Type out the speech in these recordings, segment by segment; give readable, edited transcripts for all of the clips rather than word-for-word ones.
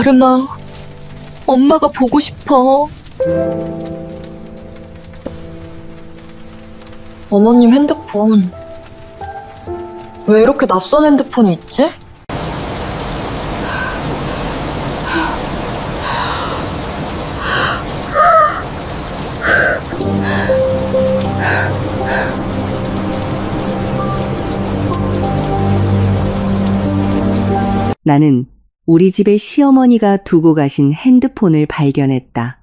아름아, 엄마가 보고 싶어. 어머님 핸드폰. 왜 이렇게 낯선 핸드폰이 있지? 나는 우리 집에 시어머니가 두고 가신 핸드폰을 발견했다.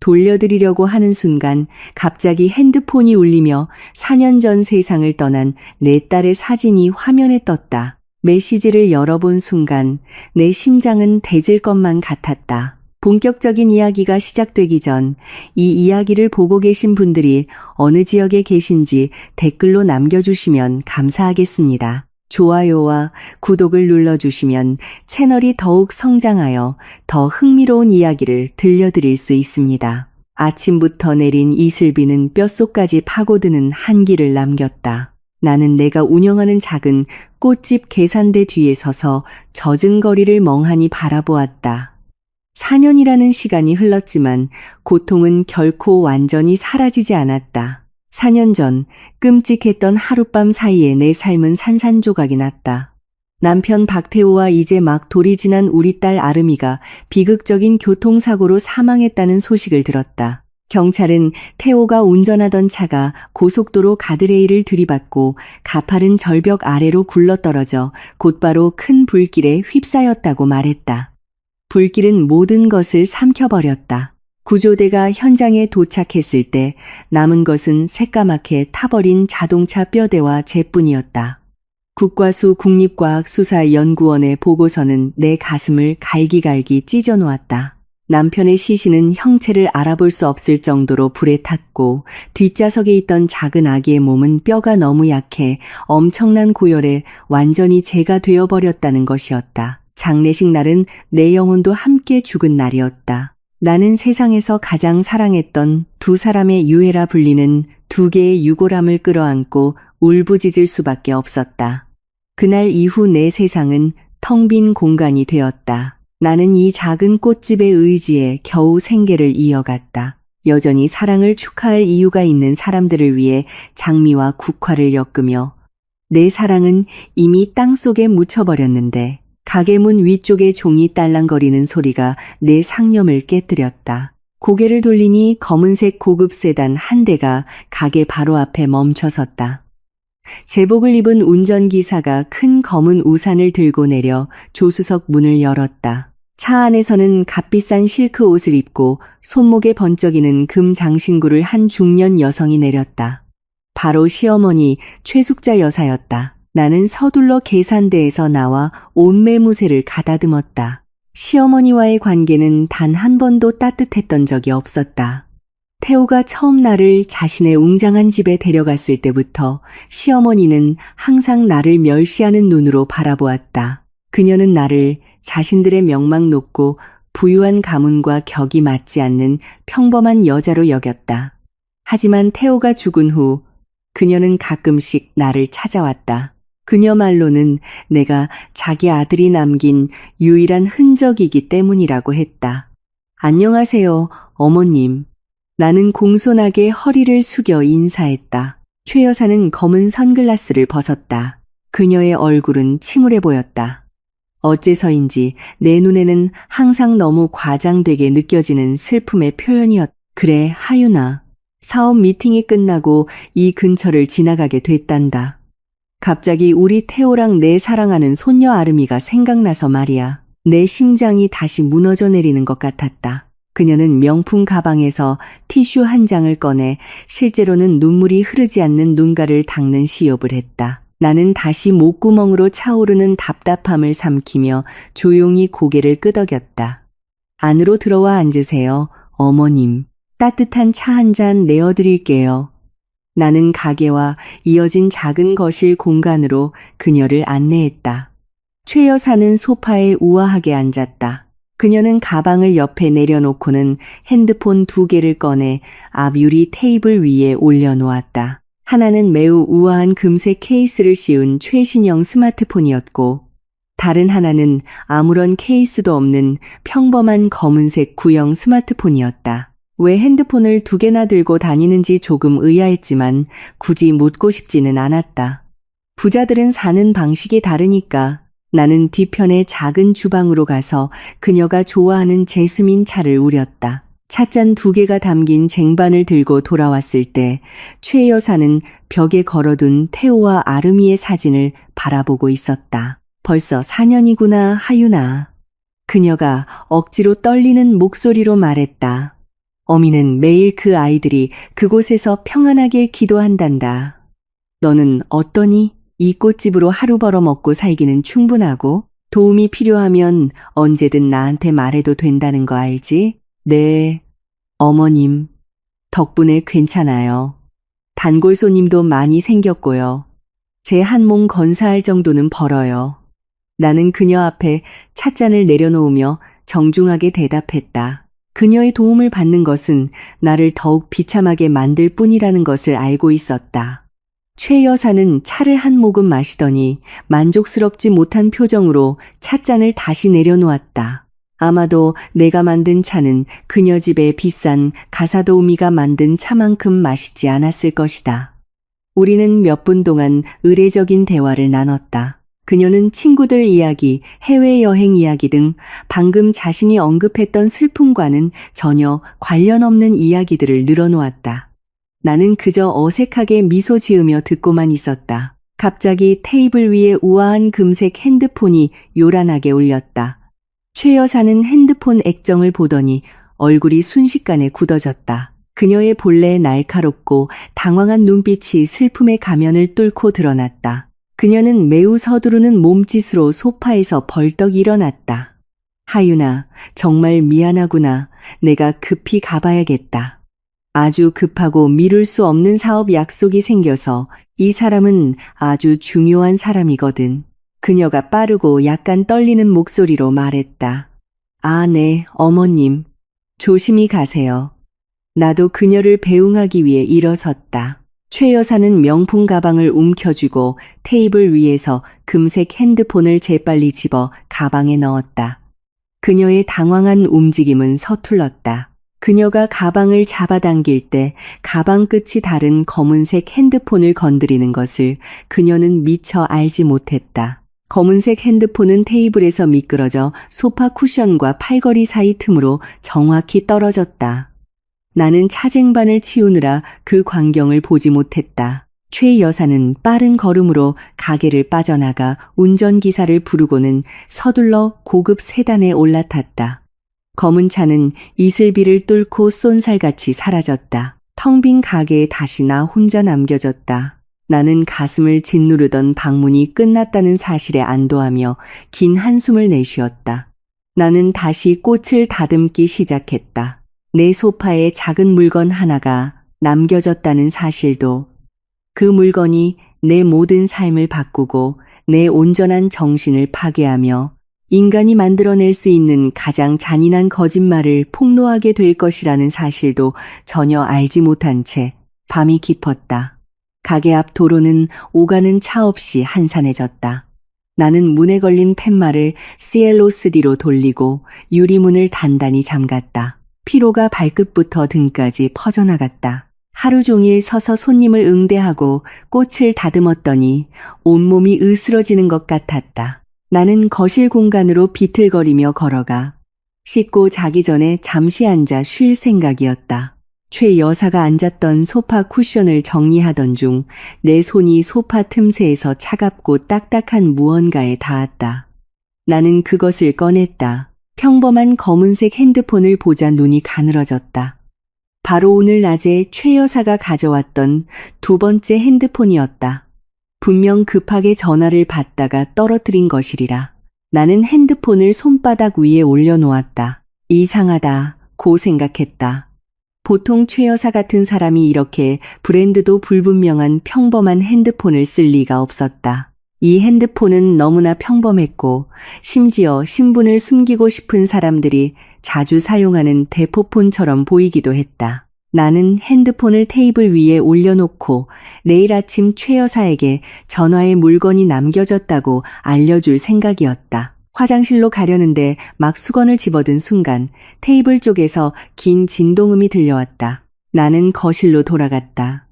돌려드리려고 하는 순간 갑자기 핸드폰이 울리며 4년 전 세상을 떠난 내 딸의 사진이 화면에 떴다. 메시지를 열어본 순간 내 심장은 대질 것만 같았다. 본격적인 이야기가 시작되기 전 이 이야기를 보고 계신 분들이 어느 지역에 계신지 댓글로 남겨주시면 감사하겠습니다. 좋아요와 구독을 눌러주시면 채널이 더욱 성장하여 더 흥미로운 이야기를 들려드릴 수 있습니다. 아침부터 내린 이슬비는 뼛속까지 파고드는 한기를 남겼다. 나는 내가 운영하는 작은 꽃집 계산대 뒤에 서서 젖은 거리를 멍하니 바라보았다. 4년이라는 시간이 흘렀지만 고통은 결코 완전히 사라지지 않았다. 4년 전 끔찍했던 하룻밤 사이에 내 삶은 산산조각이 났다. 남편 박태호와 이제 막 돌이 지난 우리 딸 아름이가 비극적인 교통사고로 사망했다는 소식을 들었다. 경찰은 태호가 운전하던 차가 고속도로 가드레일을 들이받고 가파른 절벽 아래로 굴러떨어져 곧바로 큰 불길에 휩싸였다고 말했다. 불길은 모든 것을 삼켜버렸다. 구조대가 현장에 도착했을 때 남은 것은 새까맣게 타버린 자동차 뼈대와 재뿐이었다. 국과수 국립과학수사연구원의 보고서는 내 가슴을 갈기갈기 찢어놓았다. 남편의 시신은 형체를 알아볼 수 없을 정도로 불에 탔고 뒷좌석에 있던 작은 아기의 몸은 뼈가 너무 약해 엄청난 고열에 완전히 재가 되어버렸다는 것이었다. 장례식 날은 내 영혼도 함께 죽은 날이었다. 나는 세상에서 가장 사랑했던 두 사람의 유해라 불리는 두 개의 유골함을 끌어안고 울부짖을 수밖에 없었다. 그날 이후 내 세상은 텅 빈 공간이 되었다. 나는 이 작은 꽃집의 의지에 겨우 생계를 이어갔다. 여전히 사랑을 축하할 이유가 있는 사람들을 위해 장미와 국화를 엮으며 내 사랑은 이미 땅속에 묻혀버렸는데 가게 문 위쪽에 종이 딸랑거리는 소리가 내 상념을 깨뜨렸다. 고개를 돌리니 검은색 고급 세단 한 대가 가게 바로 앞에 멈춰섰다. 제복을 입은 운전기사가 큰 검은 우산을 들고 내려 조수석 문을 열었다. 차 안에서는 값비싼 실크 옷을 입고 손목에 번쩍이는 금 장신구를 한 중년 여성이 내렸다. 바로 시어머니 최숙자 여사였다. 나는 서둘러 계산대에서 나와 옷매무새를 가다듬었다. 시어머니와의 관계는 단 한 번도 따뜻했던 적이 없었다. 태호가 처음 나를 자신의 웅장한 집에 데려갔을 때부터 시어머니는 항상 나를 멸시하는 눈으로 바라보았다. 그녀는 나를 자신들의 명망 높고 부유한 가문과 격이 맞지 않는 평범한 여자로 여겼다. 하지만 태호가 죽은 후 그녀는 가끔씩 나를 찾아왔다. 그녀 말로는 내가 자기 아들이 남긴 유일한 흔적이기 때문이라고 했다. 안녕하세요, 어머님. 나는 공손하게 허리를 숙여 인사했다. 최 여사는 검은 선글라스를 벗었다. 그녀의 얼굴은 침울해 보였다. 어째서인지 내 눈에는 항상 너무 과장되게 느껴지는 슬픔의 표현이었다. 그래, 하윤아. 사업 미팅이 끝나고 이 근처를 지나가게 됐단다. 갑자기 우리 태호랑 내 사랑하는 손녀 아름이가 생각나서 말이야. 내 심장이 다시 무너져 내리는 것 같았다. 그녀는 명품 가방에서 티슈 한 장을 꺼내 실제로는 눈물이 흐르지 않는 눈가를 닦는 시업을 했다. 나는 다시 목구멍으로 차오르는 답답함을 삼키며 조용히 고개를 끄덕였다. 안으로 들어와 앉으세요, 어머님. 따뜻한 차 한 잔 내어드릴게요. 나는 가게와 이어진 작은 거실 공간으로 그녀를 안내했다. 최 여사는 소파에 우아하게 앉았다. 그녀는 가방을 옆에 내려놓고는 핸드폰 2개를 꺼내 앞 유리 테이블 위에 올려놓았다. 하나는 매우 우아한 금색 케이스를 씌운 최신형 스마트폰이었고 다른 하나는 아무런 케이스도 없는 평범한 검은색 구형 스마트폰이었다. 왜 핸드폰을 2개나 들고 다니는지 조금 의아했지만 굳이 묻고 싶지는 않았다. 부자들은 사는 방식이 다르니까. 나는 뒤편의 작은 주방으로 가서 그녀가 좋아하는 제스민 차를 우렸다. 찻잔 2개가 담긴 쟁반을 들고 돌아왔을 때 최 여사는 벽에 걸어둔 테오와 아르미의 사진을 바라보고 있었다. 벌써 4년이구나, 하윤아. 그녀가 억지로 떨리는 목소리로 말했다. 어미는 매일 그 아이들이 그곳에서 평안하길 기도한단다. 너는 어떠니? 이 꽃집으로 하루 벌어먹고 살기는 충분하고 도움이 필요하면 언제든 나한테 말해도 된다는 거 알지? 네, 어머님. 덕분에 괜찮아요. 단골 손님도 많이 생겼고요. 제 한 몸 건사할 정도는 벌어요. 나는 그녀 앞에 찻잔을 내려놓으며 정중하게 대답했다. 그녀의 도움을 받는 것은 나를 더욱 비참하게 만들 뿐이라는 것을 알고 있었다. 최 여사는 차를 한 모금 마시더니 만족스럽지 못한 표정으로 찻잔을 다시 내려놓았다. 아마도 내가 만든 차는 그녀 집의 비싼 가사도우미가 만든 차만큼 맛있지 않았을 것이다. 우리는 몇 분 동안 의례적인 대화를 나눴다. 그녀는 친구들 이야기, 해외여행 이야기 등 방금 자신이 언급했던 슬픔과는 전혀 관련 없는 이야기들을 늘어놓았다. 나는 그저 어색하게 미소 지으며 듣고만 있었다. 갑자기 테이블 위에 우아한 금색 핸드폰이 요란하게 울렸다. 최 여사는 핸드폰 액정을 보더니 얼굴이 순식간에 굳어졌다. 그녀의 본래 날카롭고 당황한 눈빛이 슬픔의 가면을 뚫고 드러났다. 그녀는 매우 서두르는 몸짓으로 소파에서 벌떡 일어났다. 하윤아, 정말 미안하구나. 내가 급히 가봐야겠다. 아주 급하고 미룰 수 없는 사업 약속이 생겨서 이 사람은 아주 중요한 사람이거든. 그녀가 빠르고 약간 떨리는 목소리로 말했다. 아, 네, 어머님. 조심히 가세요. 나도 그녀를 배웅하기 위해 일어섰다. 최 여사는 명품 가방을 움켜쥐고 테이블 위에서 금색 핸드폰을 재빨리 집어 가방에 넣었다. 그녀의 당황한 움직임은 서툴렀다. 그녀가 가방을 잡아당길 때 가방 끝이 다른 검은색 핸드폰을 건드리는 것을 그녀는 미처 알지 못했다. 검은색 핸드폰은 테이블에서 미끄러져 소파 쿠션과 팔걸이 사이 틈으로 정확히 떨어졌다. 나는 차쟁반을 치우느라 그 광경을 보지 못했다. 최 여사는 빠른 걸음으로 가게를 빠져나가 운전기사를 부르고는 서둘러 고급 세단에 올라탔다. 검은 차는 이슬비를 뚫고 쏜살같이 사라졌다. 텅 빈 가게에 다시 나 혼자 남겨졌다. 나는 가슴을 짓누르던 방문이 끝났다는 사실에 안도하며 긴 한숨을 내쉬었다. 나는 다시 꽃을 다듬기 시작했다. 내 소파에 작은 물건 하나가 남겨졌다는 사실도, 그 물건이 내 모든 삶을 바꾸고 내 온전한 정신을 파괴하며 인간이 만들어낼 수 있는 가장 잔인한 거짓말을 폭로하게 될 것이라는 사실도 전혀 알지 못한 채 밤이 깊었다. 가게 앞 도로는 오가는 차 없이 한산해졌다. 나는 문에 걸린 팻말을 CLOSD로 돌리고 유리문을 단단히 잠갔다. 피로가 발끝부터 등까지 퍼져나갔다. 하루 종일 서서 손님을 응대하고 꽃을 다듬었더니 온몸이 으스러지는 것 같았다. 나는 거실 공간으로 비틀거리며 걸어가 씻고 자기 전에 잠시 앉아 쉴 생각이었다. 최 여사가 앉았던 소파 쿠션을 정리하던 중 내 손이 소파 틈새에서 차갑고 딱딱한 무언가에 닿았다. 나는 그것을 꺼냈다. 평범한 검은색 핸드폰을 보자 눈이 가늘어졌다. 바로 오늘 낮에 최 여사가 가져왔던 2번째 핸드폰이었다. 분명 급하게 전화를 받다가 떨어뜨린 것이리라. 나는 핸드폰을 손바닥 위에 올려놓았다. 이상하다 고 생각했다. 보통 최 여사 같은 사람이 이렇게 브랜드도 불분명한 평범한 핸드폰을 쓸 리가 없었다. 이 핸드폰은 너무나 평범했고 심지어 신분을 숨기고 싶은 사람들이 자주 사용하는 대포폰처럼 보이기도 했다. 나는 핸드폰을 테이블 위에 올려놓고 내일 아침 최 여사에게 전화에 물건이 남겨졌다고 알려줄 생각이었다. 화장실로 가려는데 막 수건을 집어든 순간 테이블 쪽에서 긴 진동음이 들려왔다. 나는 거실로 돌아갔다.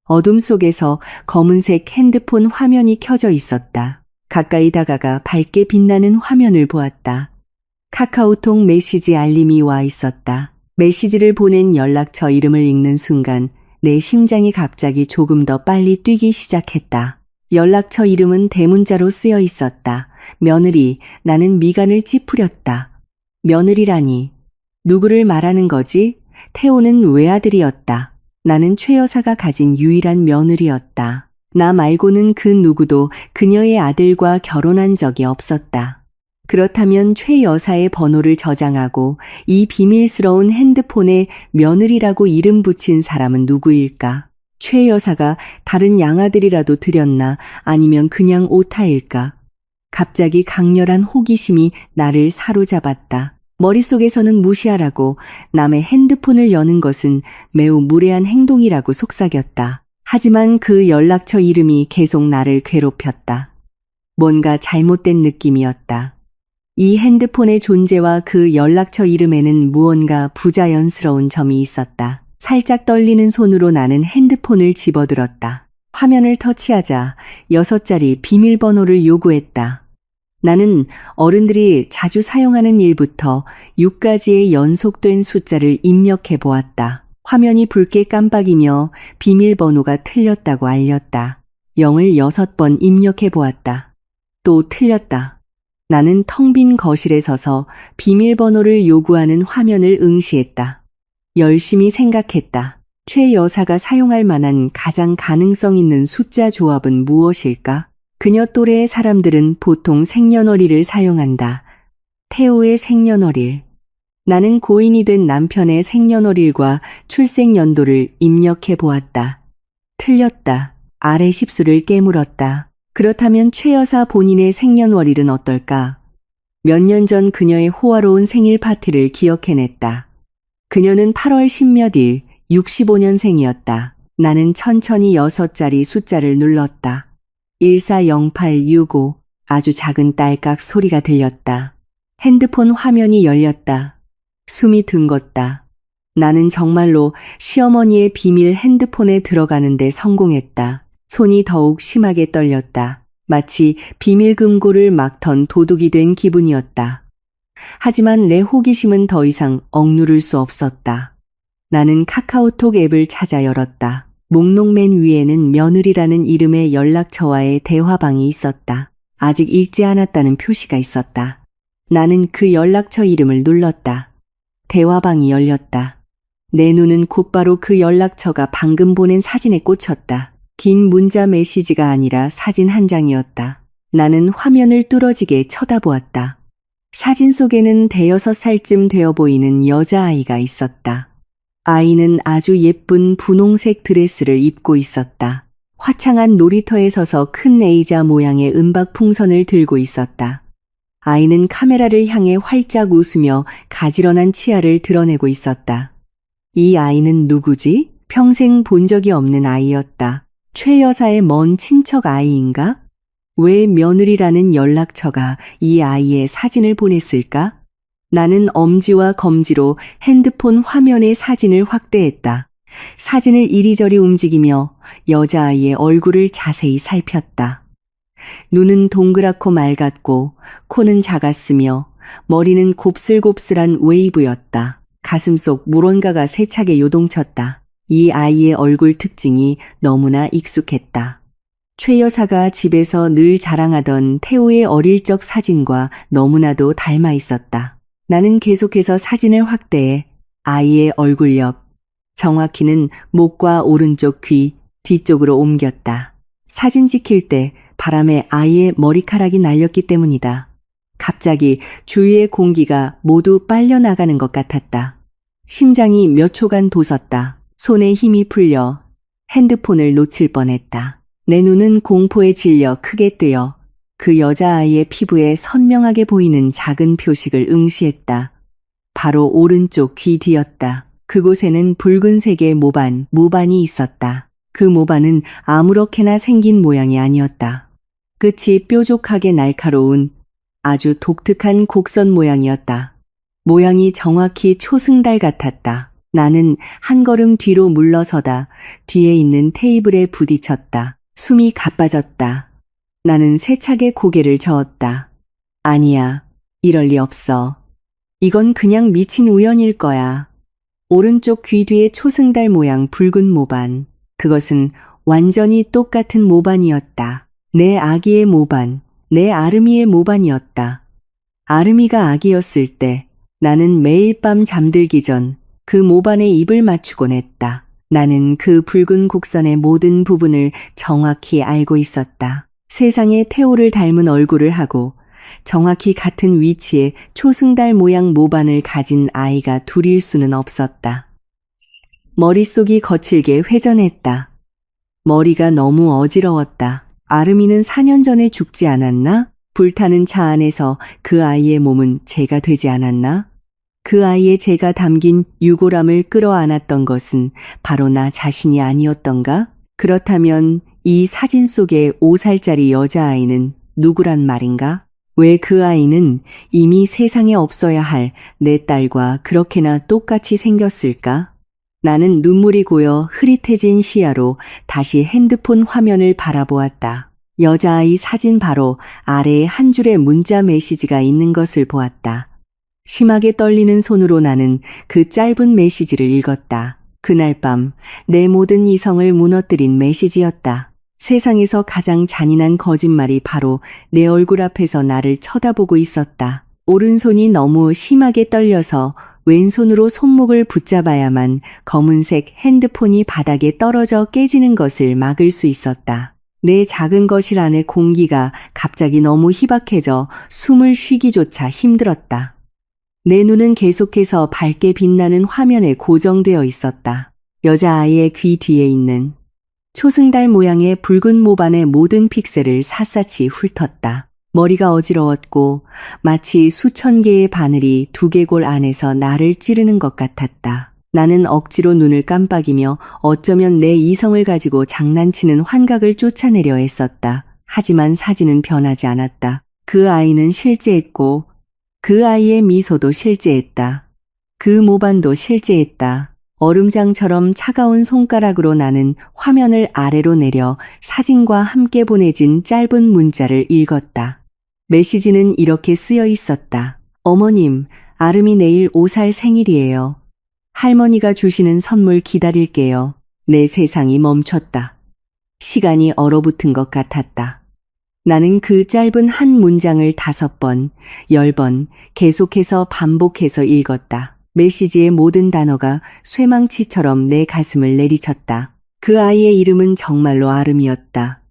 어둠 속에서 검은색 핸드폰 화면이 켜져 있었다. 가까이 다가가 밝게 빛나는 화면을 보았다. 카카오톡 메시지 알림이 와 있었다. 메시지를 보낸 연락처 이름을 읽는 순간 내 심장이 갑자기 조금 더 빨리 뛰기 시작했다. 연락처 이름은 대문자로 쓰여 있었다. 며느리. 나는 미간을 찌푸렸다. 며느리라니. 누구를 말하는 거지? 태호는 외아들이었다. 나는 최 여사가 가진 유일한 며느리였다. 나 말고는 그 누구도 그녀의 아들과 결혼한 적이 없었다. 그렇다면 최 여사의 번호를 저장하고 이 비밀스러운 핸드폰에 며느리라고 이름 붙인 사람은 누구일까? 최 여사가 다른 양아들이라도 들였나 아니면 그냥 오타일까? 갑자기 강렬한 호기심이 나를 사로잡았다. 머릿속에서는 무시하라고 남의 핸드폰을 여는 것은 매우 무례한 행동이라고 속삭였다. 하지만 그 연락처 이름이 계속 나를 괴롭혔다. 뭔가 잘못된 느낌이었다. 이 핸드폰의 존재와 그 연락처 이름에는 무언가 부자연스러운 점이 있었다. 살짝 떨리는 손으로 나는 핸드폰을 집어들었다. 화면을 터치하자 6자리 비밀번호를 요구했다. 나는 어른들이 자주 사용하는 일부터 6가지의 연속된 숫자를 입력해 보았다. 화면이 붉게 깜빡이며 비밀번호가 틀렸다고 알렸다. 0을 6번 입력해 보았다. 또 틀렸다. 나는 텅 빈 거실에 서서 비밀번호를 요구하는 화면을 응시했다. 열심히 생각했다. 최 여사가 사용할 만한 가장 가능성 있는 숫자 조합은 무엇일까? 그녀 또래의 사람들은 보통 생년월일을 사용한다. 태호의 생년월일. 나는 고인이 된 남편의 생년월일과 출생연도를 입력해 보았다. 틀렸다. 아래 10수를 깨물었다. 그렇다면 최 여사 본인의 생년월일은 어떨까? 몇 년 전 그녀의 호화로운 생일 파티를 기억해냈다. 그녀는 8월 10몇일 65년생이었다. 나는 천천히 6자리 숫자를 눌렀다. 140865 아주 작은 딸깍 소리가 들렸다. 핸드폰 화면이 열렸다. 숨이 등궜다. 나는 정말로 시어머니의 비밀 핸드폰에 들어가는데 성공했다. 손이 더욱 심하게 떨렸다. 마치 비밀 금고를 막 턴 도둑이 된 기분이었다. 하지만 내 호기심은 더 이상 억누를 수 없었다. 나는 카카오톡 앱을 찾아 열었다. 목록 맨 위에는 며느리라는 이름의 연락처와의 대화방이 있었다. 아직 읽지 않았다는 표시가 있었다. 나는 그 연락처 이름을 눌렀다. 대화방이 열렸다. 내 눈은 곧바로 그 연락처가 방금 보낸 사진에 꽂혔다. 긴 문자 메시지가 아니라 사진 한 장이었다. 나는 화면을 뚫어지게 쳐다보았다. 사진 속에는 5살쯤 되어 보이는 여자아이가 있었다. 아이는 아주 예쁜 분홍색 드레스를 입고 있었다. 화창한 놀이터에 서서 큰 의자 모양의 은박 풍선을 들고 있었다. 아이는 카메라를 향해 활짝 웃으며 가지런한 치아를 드러내고 있었다. 이 아이는 누구지? 평생 본 적이 없는 아이였다. 최 여사의 먼 친척 아이인가? 왜 며느리라는 연락처가 이 아이의 사진을 보냈을까? 나는 엄지와 검지로 핸드폰 화면의 사진을 확대했다. 사진을 이리저리 움직이며 여자아이의 얼굴을 자세히 살폈다. 눈은 동그랗고 맑았고 코는 작았으며 머리는 곱슬곱슬한 웨이브였다. 가슴속 무언가가 세차게 요동쳤다. 이 아이의 얼굴 특징이 너무나 익숙했다. 최 여사가 집에서 늘 자랑하던 태호의 어릴 적 사진과 너무나도 닮아 있었다. 나는 계속해서 사진을 확대해 아이의 얼굴 옆, 정확히는 목과 오른쪽 귀, 뒤쪽으로 옮겼다. 사진 찍힐 때 바람에 아이의 머리카락이 날렸기 때문이다. 갑자기 주위의 공기가 모두 빨려나가는 것 같았다. 심장이 몇 초간 돋았다. 손에 힘이 풀려 핸드폰을 놓칠 뻔했다. 내 눈은 공포에 질려 크게 뜨여 그 여자아이의 피부에 선명하게 보이는 작은 표식을 응시했다. 바로 오른쪽 귀 뒤였다. 그곳에는 붉은색의 모반이 있었다. 그 모반은 아무렇게나 생긴 모양이 아니었다. 끝이 뾰족하게 날카로운 아주 독특한 곡선 모양이었다. 모양이 정확히 초승달 같았다. 나는 한 걸음 뒤로 물러서다 뒤에 있는 테이블에 부딪혔다. 숨이 가빠졌다. 나는 세차게 고개를 저었다. 아니야, 이럴 리 없어. 이건 그냥 미친 우연일 거야. 오른쪽 귀 뒤에 초승달 모양 붉은 모반. 그것은 완전히 똑같은 모반이었다. 내 아기의 모반, 내 아름이의 모반이었다. 아름이가 아기였을 때 나는 매일 밤 잠들기 전 그 모반에 입을 맞추곤 했다. 나는 그 붉은 곡선의 모든 부분을 정확히 알고 있었다. 세상에 태호를 닮은 얼굴을 하고 정확히 같은 위치에 초승달 모양 모반을 가진 아이가 둘일 수는 없었다. 머릿속이 거칠게 회전했다. 머리가 너무 어지러웠다. 아름이는 4년 전에 죽지 않았나? 불타는 차 안에서 그 아이의 몸은 제가 되지 않았나? 그 아이의 제가 담긴 유골함을 끌어안았던 것은 바로 나 자신이 아니었던가? 그렇다면 이 사진 속의 5살짜리 여자아이는 누구란 말인가? 왜 그 아이는 이미 세상에 없어야 할 내 딸과 그렇게나 똑같이 생겼을까? 나는 눈물이 고여 흐릿해진 시야로 다시 핸드폰 화면을 바라보았다. 여자아이 사진 바로 아래에 한 줄의 문자 메시지가 있는 것을 보았다. 심하게 떨리는 손으로 나는 그 짧은 메시지를 읽었다. 그날 밤 내 모든 이성을 무너뜨린 메시지였다. 세상에서 가장 잔인한 거짓말이 바로 내 얼굴 앞에서 나를 쳐다보고 있었다. 오른손이 너무 심하게 떨려서 왼손으로 손목을 붙잡아야만 검은색 핸드폰이 바닥에 떨어져 깨지는 것을 막을 수 있었다. 내 작은 거실 안의 공기가 갑자기 너무 희박해져 숨을 쉬기조차 힘들었다. 내 눈은 계속해서 밝게 빛나는 화면에 고정되어 있었다. 여자아이의 귀 뒤에 있는 초승달 모양의 붉은 모반의 모든 픽셀을 샅샅이 훑었다. 머리가 어지러웠고 마치 수천 개의 바늘이 두개골 안에서 나를 찌르는 것 같았다. 나는 억지로 눈을 깜빡이며 어쩌면 내 이성을 가지고 장난치는 환각을 쫓아내려 했었다. 하지만 사진은 변하지 않았다. 그 아이는 실제했고 그 아이의 미소도 실제했다. 그 모반도 실제했다. 얼음장처럼 차가운 손가락으로 나는 화면을 아래로 내려 사진과 함께 보내진 짧은 문자를 읽었다. 메시지는 이렇게 쓰여 있었다. 어머님, 아름이 내일 5살 생일이에요. 할머니가 주시는 선물 기다릴게요. 내 세상이 멈췄다. 시간이 얼어붙은 것 같았다. 나는 그 짧은 한 문장을 5번, 10번 계속해서 반복해서 읽었다. 메시지의 모든 단어가 쇠망치처럼 내 가슴을 내리쳤다. 그 아이의 이름은 정말로 아름이었다.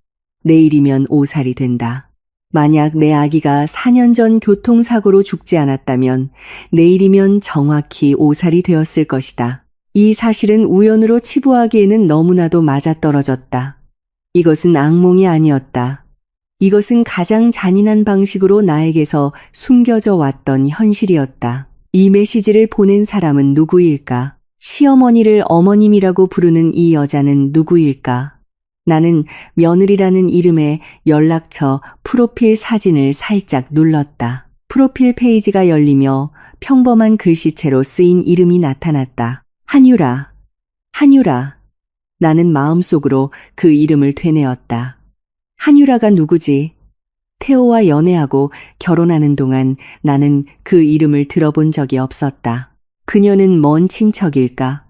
내일이면 5살이 된다. 만약 내 아기가 4년 전 교통사고로 죽지 않았다면 내일이면 정확히 5살이 되었을 것이다. 이 사실은 우연으로 치부하기에는 너무나도 맞아떨어졌다. 이것은 악몽이 아니었다. 이것은 가장 잔인한 방식으로 나에게서 숨겨져 왔던 현실이었다. 이 메시지를 보낸 사람은 누구일까? 시어머니를 어머님이라고 부르는 이 여자는 누구일까? 나는 며느리라는 이름의 연락처 프로필 사진을 살짝 눌렀다. 프로필 페이지가 열리며 평범한 글씨체로 쓰인 이름이 나타났다. 한유라. 한유라. 나는 마음속으로 그 이름을 되뇌었다. 한유라가 누구지? 태호와 연애하고 결혼하는 동안 나는 그 이름을 들어본 적이 없었다. 그녀는 먼 친척일까?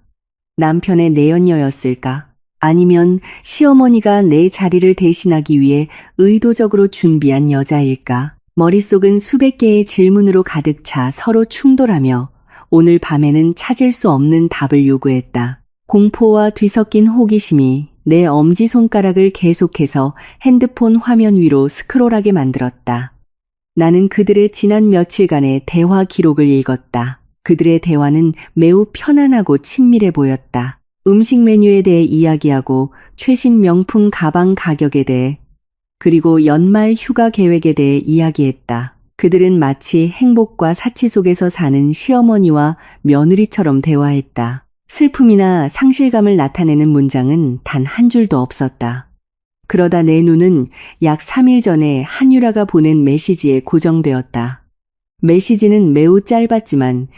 남편의 내연녀였을까? 아니면 시어머니가 내 자리를 대신하기 위해 의도적으로 준비한 여자일까? 머릿속은 수백 개의 질문으로 가득 차 서로 충돌하며 오늘 밤에는 찾을 수 없는 답을 요구했다. 공포와 뒤섞인 호기심이 내 엄지손가락을 계속해서 핸드폰 화면 위로 스크롤하게 만들었다. 나는 그들의 지난 며칠간의 대화 기록을 읽었다. 그들의 대화는 매우 편안하고 친밀해 보였다. 음식 메뉴에 대해 이야기하고 최신 명품 가방 가격에 대해 그리고 연말 휴가 계획에 대해 이야기했다. 그들은 마치 행복과 사치 속에서 사는 시어머니와 며느리처럼 대화했다. 슬픔이나 상실감을 나타내는 문장은 단 한 줄도 없었다. 그러다 내 눈은 약 3일 전에 한유라가 보낸 메시지에 고정되었다. 메시지는 매우 짧았지만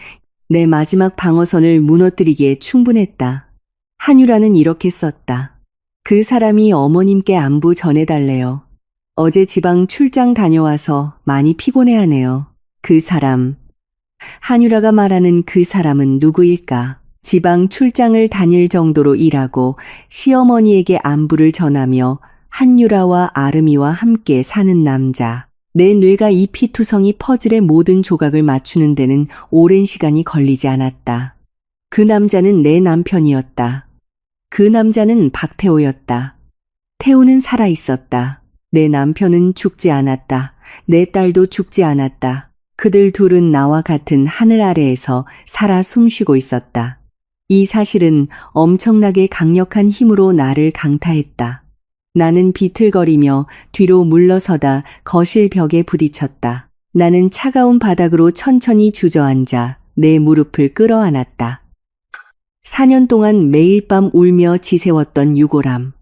내 마지막 방어선을 무너뜨리기에 충분했다. 한유라는 이렇게 썼다. 그 사람이 어머님께 안부 전해달래요. 어제 지방 출장 다녀와서 많이 피곤해하네요. 그 사람. 한유라가 말하는 그 사람은 누구일까? 지방 출장을 다닐 정도로 일하고 시어머니에게 안부를 전하며 한유라와 아름이와 함께 사는 남자. 내 뇌가 이 피투성이 퍼즐의 모든 조각을 맞추는 데는 오랜 시간이 걸리지 않았다. 그 남자는 내 남편이었다. 그 남자는 박태호였다. 태호는 살아있었다. 내 남편은 죽지 않았다. 내 딸도 죽지 않았다. 그들 둘은 나와 같은 하늘 아래에서 살아 숨쉬고 있었다. 이 사실은 엄청나게 강력한 힘으로 나를 강타했다. 나는 비틀거리며 뒤로 물러서다 거실 벽에 부딪혔다. 나는 차가운 바닥으로 천천히 주저앉아 내 무릎을 끌어안았다. 4년 동안 매일 밤 울며 지새웠던 유골함.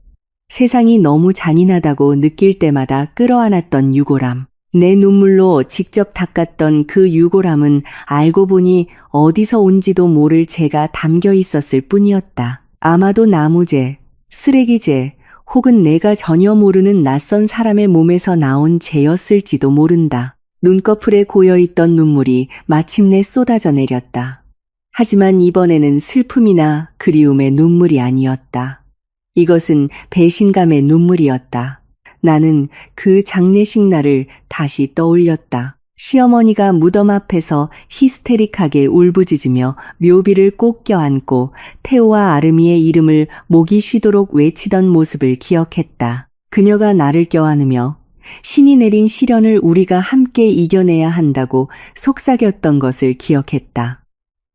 세상이 너무 잔인하다고 느낄 때마다 끌어안았던 유골함. 내 눈물로 직접 닦았던 그 유골함은 알고 보니 어디서 온지도 모를 죄가 담겨 있었을 뿐이었다. 아마도 나무죄, 쓰레기죄, 혹은 내가 전혀 모르는 낯선 사람의 몸에서 나온 죄였을지도 모른다. 눈꺼풀에 고여있던 눈물이 마침내 쏟아져 내렸다. 하지만 이번에는 슬픔이나 그리움의 눈물이 아니었다. 이것은 배신감의 눈물이었다. 나는 그 장례식 날을 다시 떠올렸다. 시어머니가 무덤 앞에서 히스테릭하게 울부짖으며 묘비를 꼭 껴안고 태호와 아름이의 이름을 목이 쉬도록 외치던 모습을 기억했다. 그녀가 나를 껴안으며 신이 내린 시련을 우리가 함께 이겨내야 한다고 속삭였던 것을 기억했다.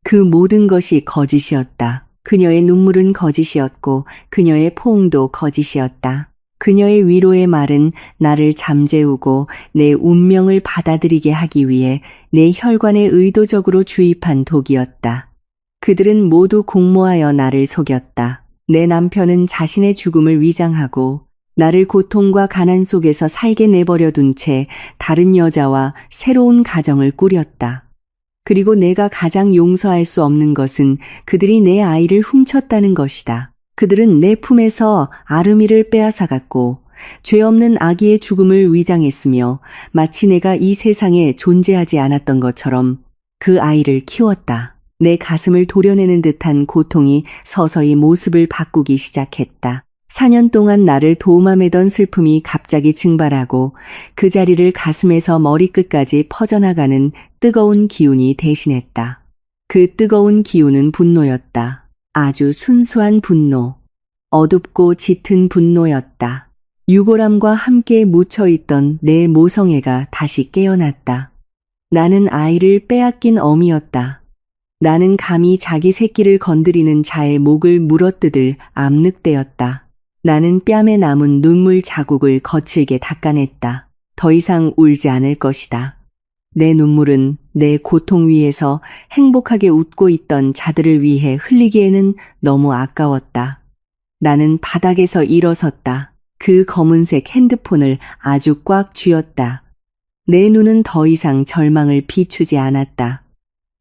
그 모든 것이 거짓이었다. 그녀의 눈물은 거짓이었고 그녀의 포옹도 거짓이었다. 그녀의 위로의 말은 나를 잠재우고 내 운명을 받아들이게 하기 위해 내 혈관에 의도적으로 주입한 독이었다. 그들은 모두 공모하여 나를 속였다. 내 남편은 자신의 죽음을 위장하고 나를 고통과 가난 속에서 살게 내버려 둔 채 다른 여자와 새로운 가정을 꾸렸다. 그리고 내가 가장 용서할 수 없는 것은 그들이 내 아이를 훔쳤다는 것이다. 그들은 내 품에서 아름이를 빼앗아갔고 죄 없는 아기의 죽음을 위장했으며 마치 내가 이 세상에 존재하지 않았던 것처럼 그 아이를 키웠다. 내 가슴을 도려내는 듯한 고통이 서서히 모습을 바꾸기 시작했다. 4년 동안 나를 도마매던 슬픔이 갑자기 증발하고 그 자리를 가슴에서 머리끝까지 퍼져나가는 뜨거운 기운이 대신했다. 그 뜨거운 기운은 분노였다. 아주 순수한 분노, 어둡고 짙은 분노였다. 유골함과 함께 묻혀있던 내 모성애가 다시 깨어났다. 나는 아이를 빼앗긴 어미였다. 나는 감히 자기 새끼를 건드리는 자의 목을 물어뜯을 암늑대였다. 나는 뺨에 남은 눈물 자국을 거칠게 닦아냈다. 더 이상 울지 않을 것이다. 내 눈물은 내 고통 위에서 행복하게 웃고 있던 자들을 위해 흘리기에는 너무 아까웠다. 나는 바닥에서 일어섰다. 그 검은색 핸드폰을 아주 꽉 쥐었다. 내 눈은 더 이상 절망을 비추지 않았다.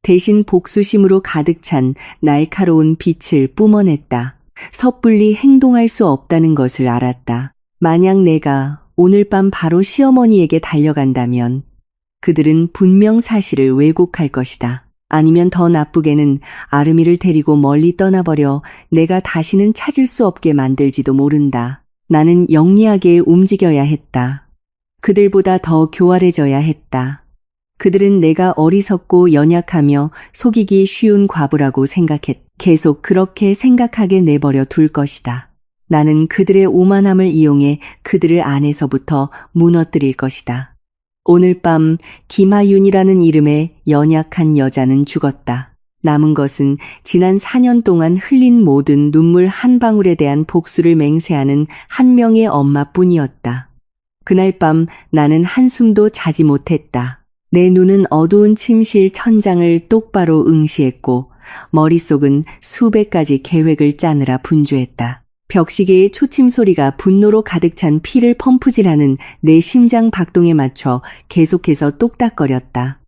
대신 복수심으로 가득 찬 날카로운 빛을 뿜어냈다. 섣불리 행동할 수 없다는 것을 알았다. 만약 내가 오늘 밤 바로 시어머니에게 달려간다면 그들은 분명 사실을 왜곡할 것이다. 아니면 더 나쁘게는 아름이를 데리고 멀리 떠나버려 내가 다시는 찾을 수 없게 만들지도 모른다. 나는 영리하게 움직여야 했다. 그들보다 더 교활해져야 했다. 그들은 내가 어리석고 연약하며 속이기 쉬운 과부라고 계속 그렇게 생각하게 내버려 둘 것이다. 나는 그들의 오만함을 이용해 그들을 안에서부터 무너뜨릴 것이다. 오늘 밤 김하윤이라는 이름의 연약한 여자는 죽었다. 남은 것은 지난 4년 동안 흘린 모든 눈물 한 방울에 대한 복수를 맹세하는 한 명의 엄마뿐이었다. 그날 밤 나는 한숨도 자지 못했다. 내 눈은 어두운 침실 천장을 똑바로 응시했고 머릿속은 수백 가지 계획을 짜느라 분주했다. 벽시계의 초침 소리가 분노로 가득 찬 피를 펌프질하는 내 심장 박동에 맞춰 계속해서 똑딱거렸다.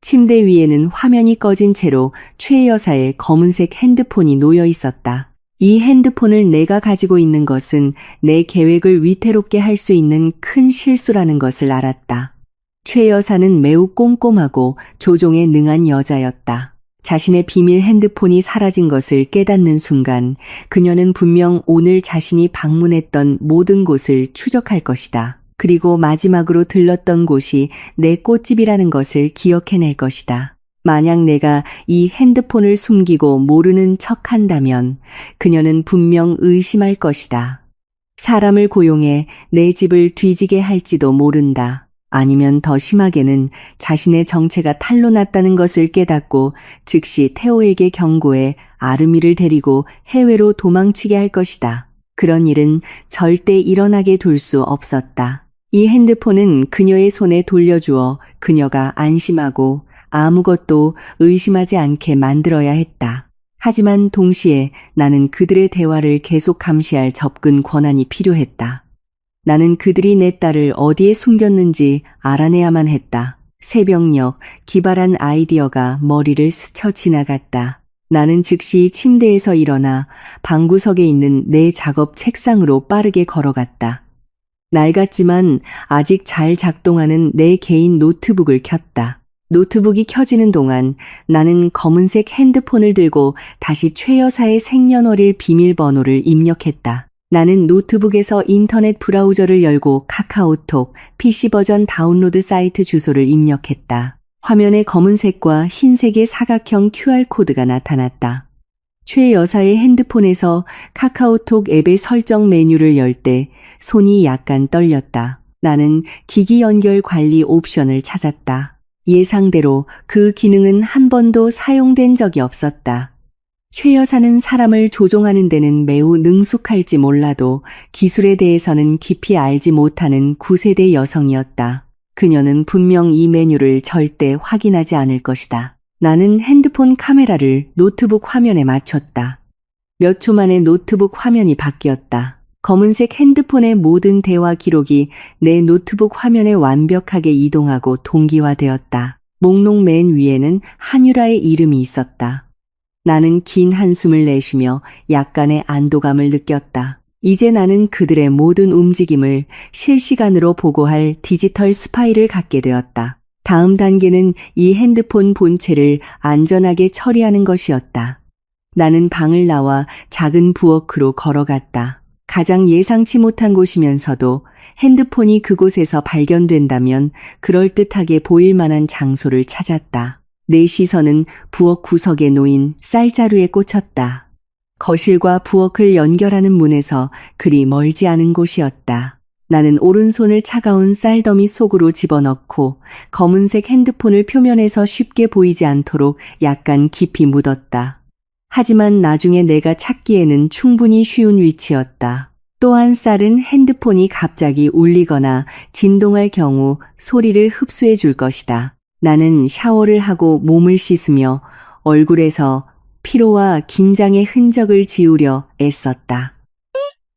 침대 위에는 화면이 꺼진 채로 최 여사의 검은색 핸드폰이 놓여 있었다. 이 핸드폰을 내가 가지고 있는 것은 내 계획을 위태롭게 할 수 있는 큰 실수라는 것을 알았다. 최 여사는 매우 꼼꼼하고 조종에 능한 여자였다. 자신의 비밀 핸드폰이 사라진 것을 깨닫는 순간 그녀는 분명 오늘 자신이 방문했던 모든 곳을 추적할 것이다. 그리고 마지막으로 들렀던 곳이 내 꽃집이라는 것을 기억해낼 것이다. 만약 내가 이 핸드폰을 숨기고 모르는 척한다면 그녀는 분명 의심할 것이다. 사람을 고용해 내 집을 뒤지게 할지도 모른다. 아니면 더 심하게는 자신의 정체가 탄로났다는 것을 깨닫고 즉시 태호에게 경고해 아르미를 데리고 해외로 도망치게 할 것이다. 그런 일은 절대 일어나게 둘 수 없었다. 이 핸드폰은 그녀의 손에 돌려주어 그녀가 안심하고 아무것도 의심하지 않게 만들어야 했다. 하지만 동시에 나는 그들의 대화를 계속 감시할 접근 권한이 필요했다. 나는 그들이 내 딸을 어디에 숨겼는지 알아내야만 했다. 새벽녘 기발한 아이디어가 머리를 스쳐 지나갔다. 나는 즉시 침대에서 일어나 방구석에 있는 내 작업 책상으로 빠르게 걸어갔다. 낡았지만 아직 잘 작동하는 내 개인 노트북을 켰다. 노트북이 켜지는 동안 나는 검은색 핸드폰을 들고 다시 최 여사의 생년월일 비밀번호를 입력했다. 나는 노트북에서 인터넷 브라우저를 열고 카카오톡, PC 버전 다운로드 사이트 주소를 입력했다. 화면에 검은색과 흰색의 사각형 QR코드가 나타났다. 최 여사의 핸드폰에서 카카오톡 앱의 설정 메뉴를 열 때 손이 약간 떨렸다. 나는 기기 연결 관리 옵션을 찾았다. 예상대로 그 기능은 한 번도 사용된 적이 없었다. 최 여사는 사람을 조종하는 데는 매우 능숙할지 몰라도 기술에 대해서는 깊이 알지 못하는 9세대 여성이었다. 그녀는 분명 이 메뉴를 절대 확인하지 않을 것이다. 나는 핸드폰 카메라를 노트북 화면에 맞췄다. 몇 초 만에 노트북 화면이 바뀌었다. 검은색 핸드폰의 모든 대화 기록이 내 노트북 화면에 완벽하게 이동하고 동기화되었다. 목록 맨 위에는 한유라의 이름이 있었다. 나는 긴 한숨을 내쉬며 약간의 안도감을 느꼈다. 이제 나는 그들의 모든 움직임을 실시간으로 보고할 디지털 스파이를 갖게 되었다. 다음 단계는 이 핸드폰 본체를 안전하게 처리하는 것이었다. 나는 방을 나와 작은 부엌으로 걸어갔다. 가장 예상치 못한 곳이면서도 핸드폰이 그곳에서 발견된다면 그럴듯하게 보일 만한 장소를 찾았다. 내 시선은 부엌 구석에 놓인 쌀자루에 꽂혔다. 거실과 부엌을 연결하는 문에서 그리 멀지 않은 곳이었다. 나는 오른손을 차가운 쌀더미 속으로 집어넣고 검은색 핸드폰을 표면에서 쉽게 보이지 않도록 약간 깊이 묻었다. 하지만 나중에 내가 찾기에는 충분히 쉬운 위치였다. 또한 쌀은 핸드폰이 갑자기 울리거나 진동할 경우 소리를 흡수해 줄 것이다. 나는 샤워를 하고 몸을 씻으며 얼굴에서 피로와 긴장의 흔적을 지우려 애썼다.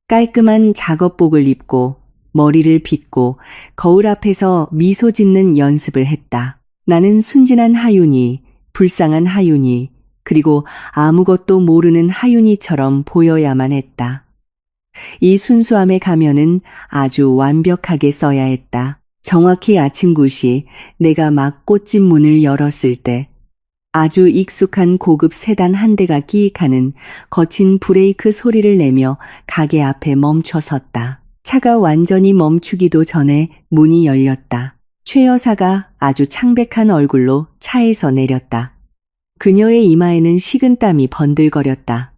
깔끔한 작업복을 입고 머리를 빗고 거울 앞에서 미소 짓는 연습을 했다. 나는 순진한 하윤이, 불쌍한 하윤이, 그리고 아무것도 모르는 하윤이처럼 보여야만 했다. 이 순수함의 가면은 아주 완벽하게 써야 했다. 정확히 아침 9시 내가 막 꽃집 문을 열었을 때 아주 익숙한 고급 세단 한 대가 끼익하는 거친 브레이크 소리를 내며 가게 앞에 멈춰 섰다. 차가 완전히 멈추기도 전에 문이 열렸다. 최 여사가 아주 창백한 얼굴로 차에서 내렸다. 그녀의 이마에는 식은땀이 번들거렸다.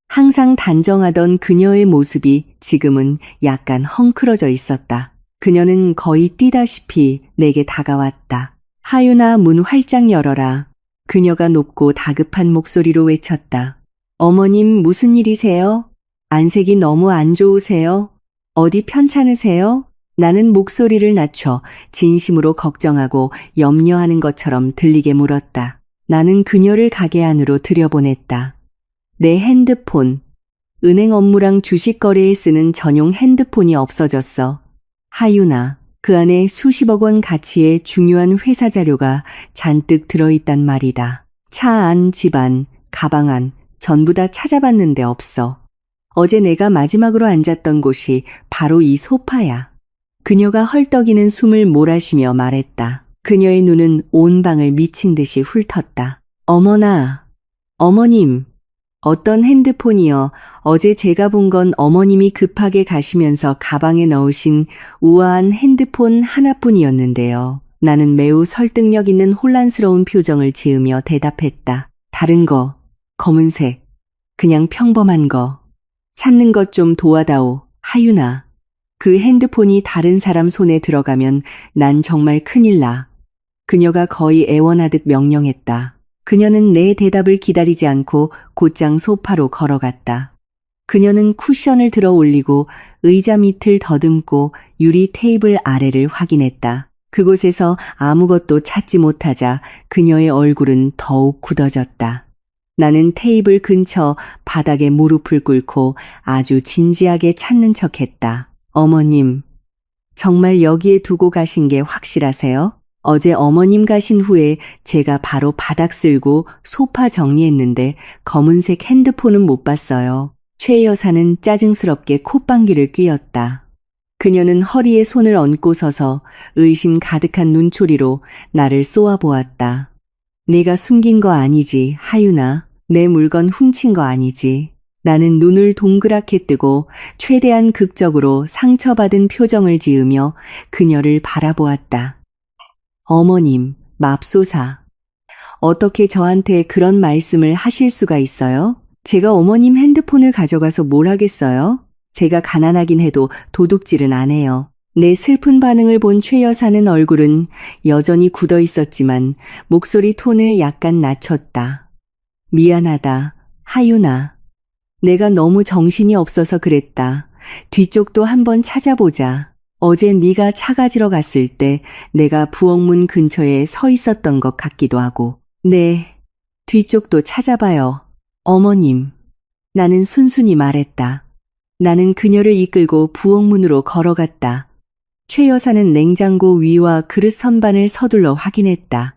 항상 단정하던 그녀의 모습이 지금은 약간 헝클어져 있었다. 그녀는 거의 뛰다시피 내게 다가왔다. 하윤아, 문 활짝 열어라. 그녀가 높고 다급한 목소리로 외쳤다. 어머님, 무슨 일이세요? 안색이 너무 안 좋으세요? 어디 편찮으세요? 나는 목소리를 낮춰 진심으로 걱정하고 염려하는 것처럼 들리게 물었다. 나는 그녀를 가게 안으로 들여보냈다. 내 핸드폰, 은행 업무랑 주식 거래에 쓰는 전용 핸드폰이 없어졌어. 하윤아, 그 안에 수십억 원 가치의 중요한 회사 자료가 잔뜩 들어있단 말이다. 차 안, 집 안, 가방 안, 전부 다 찾아봤는데 없어. 어제 내가 마지막으로 앉았던 곳이 바로 이 소파야. 그녀가 헐떡이는 숨을 몰아쉬며 말했다. 그녀의 눈은 온 방을 미친 듯이 훑었다. 어머나, 어머님, 어떤 핸드폰이요. 어제 제가 본 건 어머님이 급하게 가시면서 가방에 넣으신 우아한 핸드폰 하나뿐이었는데요. 나는 매우 설득력 있는 혼란스러운 표정을 지으며 대답했다. 다른 거, 검은색, 그냥 평범한 거. 찾는 것 좀 도와다오, 하윤아. 그 핸드폰이 다른 사람 손에 들어가면 난 정말 큰일 나. 그녀가 거의 애원하듯 명령했다. 그녀는 내 대답을 기다리지 않고 곧장 소파로 걸어갔다. 그녀는 쿠션을 들어 올리고 의자 밑을 더듬고 유리 테이블 아래를 확인했다. 그곳에서 아무것도 찾지 못하자 그녀의 얼굴은 더욱 굳어졌다. 나는 테이블 근처 바닥에 무릎을 꿇고 아주 진지하게 찾는 척했다. 어머님, 정말 여기에 두고 가신 게 확실하세요? 어제 어머님 가신 후에 제가 바로 바닥 쓸고 소파 정리했는데 검은색 핸드폰은 못 봤어요. 최 여사는 짜증스럽게 콧방귀를 뀌었다. 그녀는 허리에 손을 얹고 서서 의심 가득한 눈초리로 나를 쏘아보았다. 네가 숨긴 거 아니지, 하윤아. 내 물건 훔친 거 아니지. 나는 눈을 동그랗게 뜨고 최대한 극적으로 상처받은 표정을 지으며 그녀를 바라보았다. 어머님, 맙소사. 어떻게 저한테 그런 말씀을 하실 수가 있어요? 제가 어머님 핸드폰을 가져가서 뭘 하겠어요? 제가 가난하긴 해도 도둑질은 안 해요. 내 슬픈 반응을 본 최 여사는 얼굴은 여전히 굳어 있었지만 목소리 톤을 약간 낮췄다. 미안하다, 하윤아. 내가 너무 정신이 없어서 그랬다. 뒤쪽도 한번 찾아보자. 어제 네가 차 가지러 갔을 때 내가 부엌문 근처에 서 있었던 것 같기도 하고. 네, 뒤쪽도 찾아봐요. 어머님. 나는 순순히 말했다. 나는 그녀를 이끌고 부엌문으로 걸어갔다. 최 여사는 냉장고 위와 그릇 선반을 서둘러 확인했다.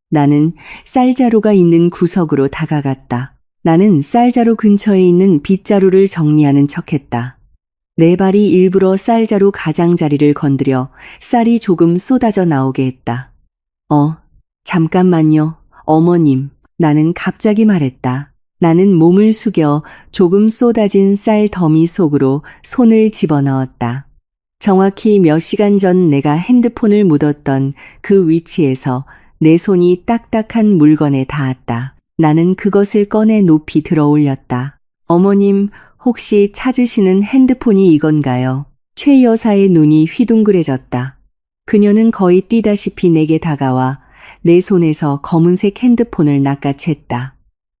나는 쌀자루가 있는 구석으로 다가갔다. 나는 쌀자루 근처에 있는 빗자루를 정리하는 척했다. 내 발이 일부러 쌀자루 가장자리를 건드려 쌀이 조금 쏟아져 나오게 했다. 잠깐만요, 어머님. 나는 갑자기 말했다. 나는 몸을 숙여 조금 쏟아진 쌀 더미 속으로 손을 집어넣었다. 정확히 몇 시간 전 내가 핸드폰을 묻었던 그 위치에서 내 손이 딱딱한 물건에 닿았다. 나는 그것을 꺼내 높이 들어 올렸다. 어머님, 혹시 찾으시는 핸드폰이 이건가요? 최 여사의 눈이 휘둥그레졌다. 그녀는 거의 뛰다시피 내게 다가와 내 손에서 검은색 핸드폰을 낚아챘다.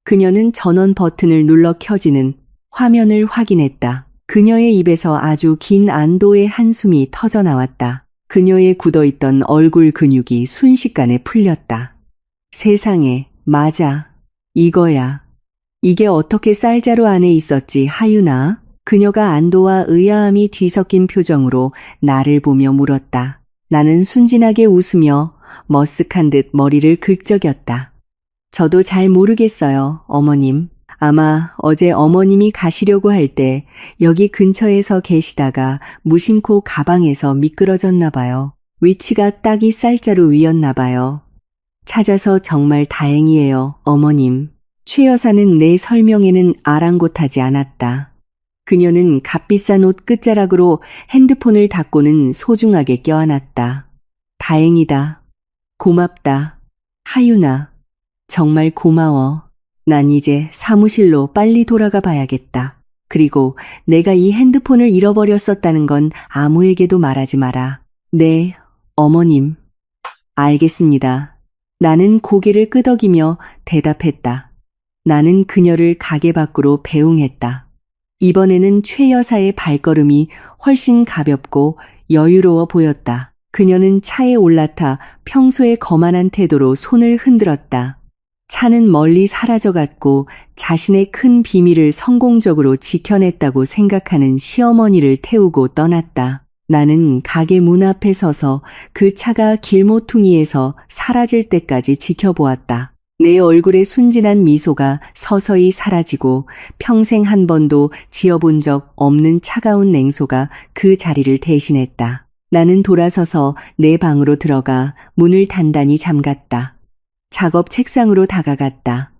그녀는 전원 버튼을 눌러 켜지는 화면을 확인했다. 그녀의 입에서 아주 긴 안도의 한숨이 터져나왔다. 그녀의 굳어있던 얼굴 근육이 순식간에 풀렸다. 세상에, 맞아. 이거야. 이게 어떻게 쌀자루 안에 있었지, 하윤아? 그녀가 안도와 의아함이 뒤섞인 표정으로 나를 보며 물었다. 나는 순진하게 웃으며 머쓱한 듯 머리를 긁적였다. 저도 잘 모르겠어요, 어머님. 아마 어제 어머님이 가시려고 할 때 여기 근처에서 계시다가 무심코 가방에서 미끄러졌나 봐요. 위치가 딱 이 쌀자루 위였나 봐요. 찾아서 정말 다행이에요, 어머님. 최 여사는 내 설명에는 아랑곳하지 않았다. 그녀는 값비싼 옷 끝자락으로 핸드폰을 닫고는 소중하게 껴안았다. 다행이다. 고맙다. 하윤아, 정말 고마워. 난 이제 사무실로 빨리 돌아가 봐야겠다. 그리고 내가 이 핸드폰을 잃어버렸었다는 건 아무에게도 말하지 마라. 네, 어머님. 알겠습니다. 나는 고개를 끄덕이며 대답했다. 나는 그녀를 가게 밖으로 배웅했다. 이번에는 최 여사의 발걸음이 훨씬 가볍고 여유로워 보였다. 그녀는 차에 올라타 평소의 거만한 태도로 손을 흔들었다. 차는 멀리 사라져갔고 자신의 큰 비밀을 성공적으로 지켜냈다고 생각하는 시어머니를 태우고 떠났다. 나는 가게 문 앞에 서서 그 차가 길모퉁이에서 사라질 때까지 지켜보았다. 내 얼굴에 순진한 미소가 서서히 사라지고 평생 한 번도 지어본 적 없는 차가운 냉소가 그 자리를 대신했다. 나는 돌아서서 내 방으로 들어가 문을 단단히 잠갔다. 작업 책상으로 다가갔다.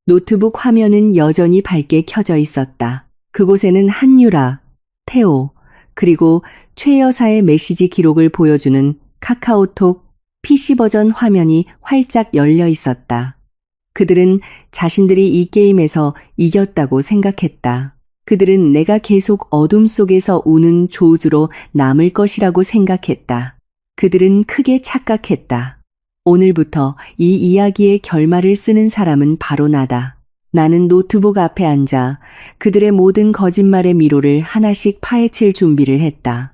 노트북 화면은 여전히 밝게 켜져 있었다. 그곳에는 한유라, 태호, 그리고 최 여사의 메시지 기록을 보여주는 카카오톡 PC 버전 화면이 활짝 열려 있었다. 그들은 자신들이 이 게임에서 이겼다고 생각했다. 그들은 내가 계속 어둠 속에서 우는 조주로 남을 것이라고 생각했다. 그들은 크게 착각했다. 오늘부터 이 이야기의 결말을 쓰는 사람은 바로 나다. 나는 노트북 앞에 앉아 그들의 모든 거짓말의 미로를 하나씩 파헤칠 준비를 했다.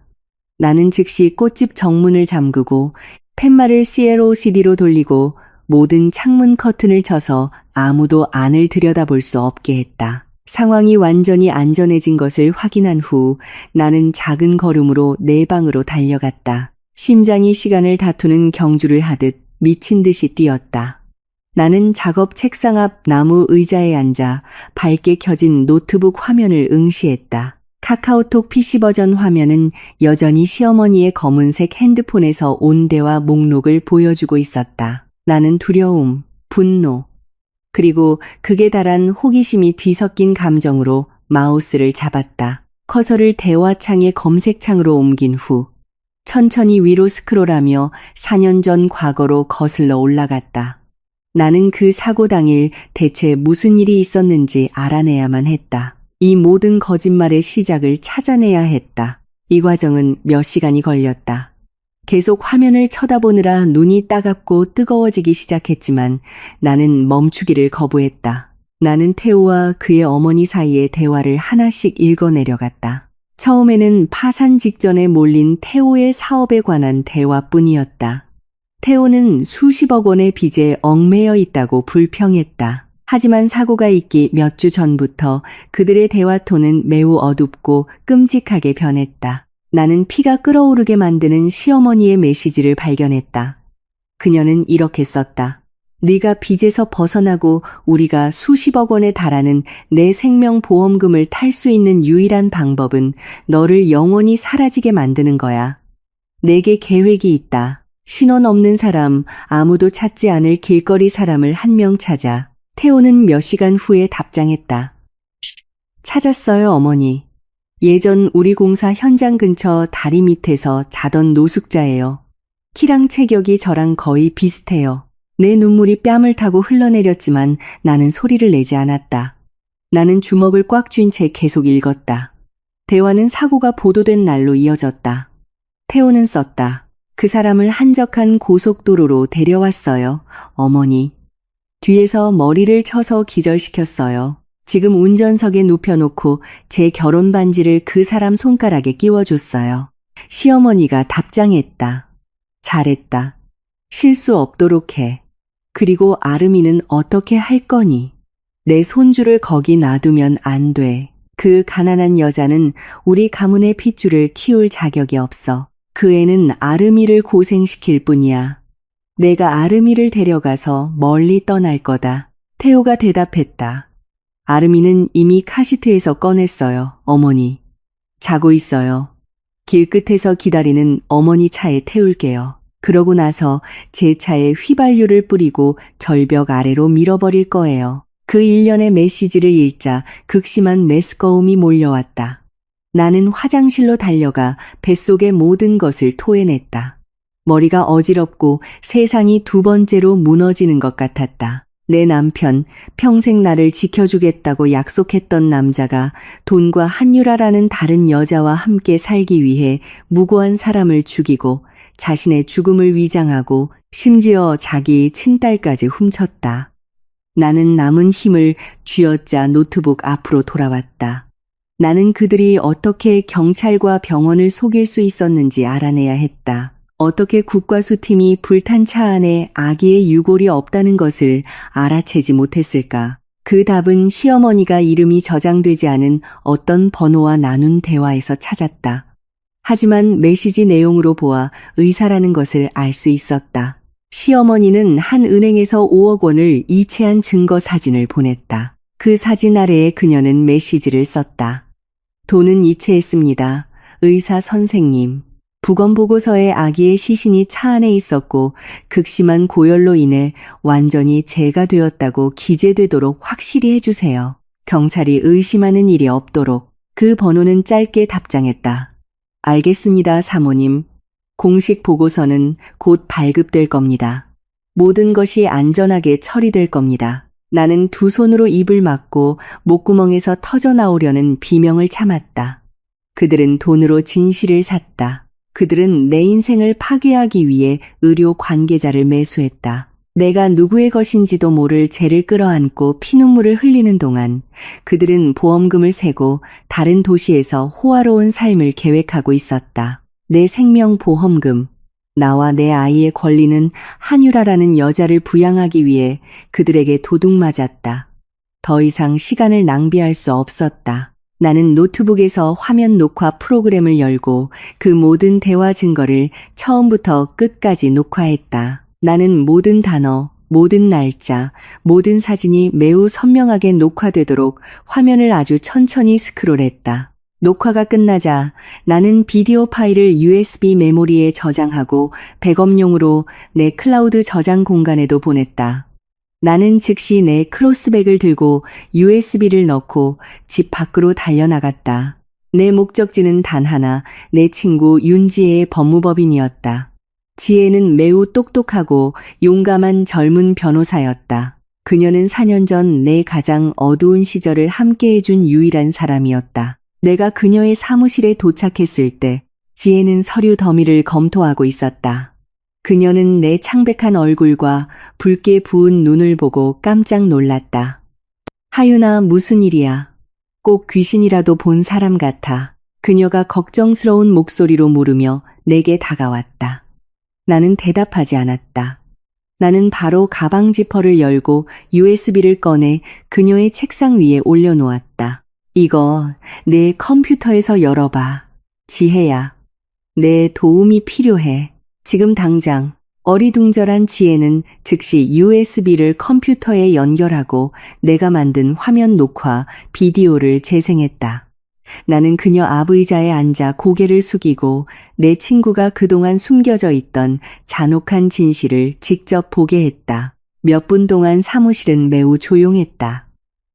나는 즉시 꽃집 정문을 잠그고 팻말을 CLOCD로 돌리고 모든 창문 커튼을 쳐서 아무도 안을 들여다볼 수 없게 했다. 상황이 완전히 안전해진 것을 확인한 후 나는 작은 걸음으로 내 방으로 달려갔다. 심장이 시간을 다투는 경주를 하듯 미친 듯이 뛰었다. 나는 작업 책상 앞 나무 의자에 앉아 밝게 켜진 노트북 화면을 응시했다. 카카오톡 PC 버전 화면은 여전히 시어머니의 검은색 핸드폰에서 온 대화 목록을 보여주고 있었다. 나는 두려움, 분노, 그리고 극에 달한 호기심이 뒤섞인 감정으로 마우스를 잡았다. 커서를 대화창의 검색창으로 옮긴 후 천천히 위로 스크롤하며 4년 전 과거로 거슬러 올라갔다. 나는 그 사고 당일 대체 무슨 일이 있었는지 알아내야만 했다. 이 모든 거짓말의 시작을 찾아내야 했다. 이 과정은 몇 시간이 걸렸다. 계속 화면을 쳐다보느라 눈이 따갑고 뜨거워지기 시작했지만 나는 멈추기를 거부했다. 나는 태호와 그의 어머니 사이의 대화를 하나씩 읽어내려갔다. 처음에는 파산 직전에 몰린 태호의 사업에 관한 대화뿐이었다. 태호는 수십억 원의 빚에 얽매여 있다고 불평했다. 하지만 사고가 있기 몇 주 전부터 그들의 대화톤은 매우 어둡고 끔찍하게 변했다. 나는 피가 끓어오르게 만드는 시어머니의 메시지를 발견했다. 그녀는 이렇게 썼다. 네가 빚에서 벗어나고 우리가 수십억 원에 달하는 내 생명보험금을 탈 수 있는 유일한 방법은 너를 영원히 사라지게 만드는 거야. 내게 계획이 있다. 신원 없는 사람, 아무도 찾지 않을 길거리 사람을 한 명 찾아. 태호는 몇 시간 후에 답장했다. 찾았어요, 어머니. 예전 우리 공사 현장 근처 다리 밑에서 자던 노숙자예요. 키랑 체격이 저랑 거의 비슷해요. 내 눈물이 뺨을 타고 흘러내렸지만 나는 소리를 내지 않았다. 나는 주먹을 꽉 쥔 채 계속 읽었다. 대화는 사고가 보도된 날로 이어졌다. 태호는 썼다. 그 사람을 한적한 고속도로로 데려왔어요, 어머니. 뒤에서 머리를 쳐서 기절시켰어요. 지금 운전석에 눕혀놓고 제 결혼 반지를 그 사람 손가락에 끼워줬어요. 시어머니가 답장했다. 잘했다. 실수 없도록 해. 그리고 아름이는 어떻게 할 거니? 내 손주를 거기 놔두면 안 돼. 그 가난한 여자는 우리 가문의 핏줄을 키울 자격이 없어. 그 애는 아름이를 고생시킬 뿐이야. 내가 아름이를 데려가서 멀리 떠날 거다. 태호가 대답했다. 아름이는 이미 카시트에서 꺼냈어요, 어머니. 자고 있어요. 길끝에서 기다리는 어머니 차에 태울게요. 그러고 나서 제 차에 휘발유를 뿌리고 절벽 아래로 밀어버릴 거예요. 그 일련의 메시지를 읽자 극심한 메스꺼움이 몰려왔다. 나는 화장실로 달려가 뱃속의 모든 것을 토해냈다. 머리가 어지럽고 세상이 두 번째로 무너지는 것 같았다. 내 남편, 평생 나를 지켜주겠다고 약속했던 남자가 돈과 한유라라는 다른 여자와 함께 살기 위해 무고한 사람을 죽이고 자신의 죽음을 위장하고 심지어 자기 친딸까지 훔쳤다. 나는 남은 힘을 쥐어짜 노트북 앞으로 돌아왔다. 나는 그들이 어떻게 경찰과 병원을 속일 수 있었는지 알아내야 했다. 어떻게 국과수팀이 불탄 차 안에 아기의 유골이 없다는 것을 알아채지 못했을까? 그 답은 시어머니가 이름이 저장되지 않은 어떤 번호와 나눈 대화에서 찾았다. 하지만 메시지 내용으로 보아 의사라는 것을 알 수 있었다. 시어머니는 한 은행에서 5억 원을 이체한 증거 사진을 보냈다. 그 사진 아래에 그녀는 메시지를 썼다. 돈은 이체했습니다. 의사 선생님. 부검보고서에 아기의 시신이 차 안에 있었고 극심한 고열로 인해 완전히 재가 되었다고 기재되도록 확실히 해주세요. 경찰이 의심하는 일이 없도록. 그 번호는 짧게 답장했다. 알겠습니다, 사모님. 공식 보고서는 곧 발급될 겁니다. 모든 것이 안전하게 처리될 겁니다. 나는 두 손으로 입을 막고 목구멍에서 터져나오려는 비명을 참았다. 그들은 돈으로 진실을 샀다. 그들은 내 인생을 파괴하기 위해 의료 관계자를 매수했다. 내가 누구의 것인지도 모를 죄를 끌어안고 피눈물을 흘리는 동안 그들은 보험금을 세고 다른 도시에서 호화로운 삶을 계획하고 있었다. 내 생명 보험금, 나와 내 아이의 권리는 한유라라는 여자를 부양하기 위해 그들에게 도둑맞았다. 더 이상 시간을 낭비할 수 없었다. 나는 노트북에서 화면 녹화 프로그램을 열고 그 모든 대화 증거를 처음부터 끝까지 녹화했다. 나는 모든 단어, 모든 날짜, 모든 사진이 매우 선명하게 녹화되도록 화면을 아주 천천히 스크롤했다. 녹화가 끝나자 나는 비디오 파일을 USB 메모리에 저장하고 백업용으로 내 클라우드 저장 공간에도 보냈다. 나는 즉시 내 크로스백을 들고 USB를 넣고 집 밖으로 달려나갔다. 내 목적지는 단 하나, 내 친구 윤지혜의 법무법인이었다. 지혜는 매우 똑똑하고 용감한 젊은 변호사였다. 그녀는 4년 전 내 가장 어두운 시절을 함께해준 유일한 사람이었다. 내가 그녀의 사무실에 도착했을 때 지혜는 서류 더미를 검토하고 있었다. 그녀는 내 창백한 얼굴과 붉게 부은 눈을 보고 깜짝 놀랐다. 하윤아, 무슨 일이야? 꼭 귀신이라도 본 사람 같아. 그녀가 걱정스러운 목소리로 물으며 내게 다가왔다. 나는 대답하지 않았다. 나는 바로 가방 지퍼를 열고 USB를 꺼내 그녀의 책상 위에 올려놓았다. 이거 내 컴퓨터에서 열어봐. 지혜야, 내 도움이 필요해. 지금 당장. 어리둥절한 지혜는 즉시 USB를 컴퓨터에 연결하고 내가 만든 화면 녹화, 비디오를 재생했다. 나는 그녀 앞 의자에 앉아 고개를 숙이고 내 친구가 그동안 숨겨져 있던 잔혹한 진실을 직접 보게 했다. 몇 분 동안 사무실은 매우 조용했다.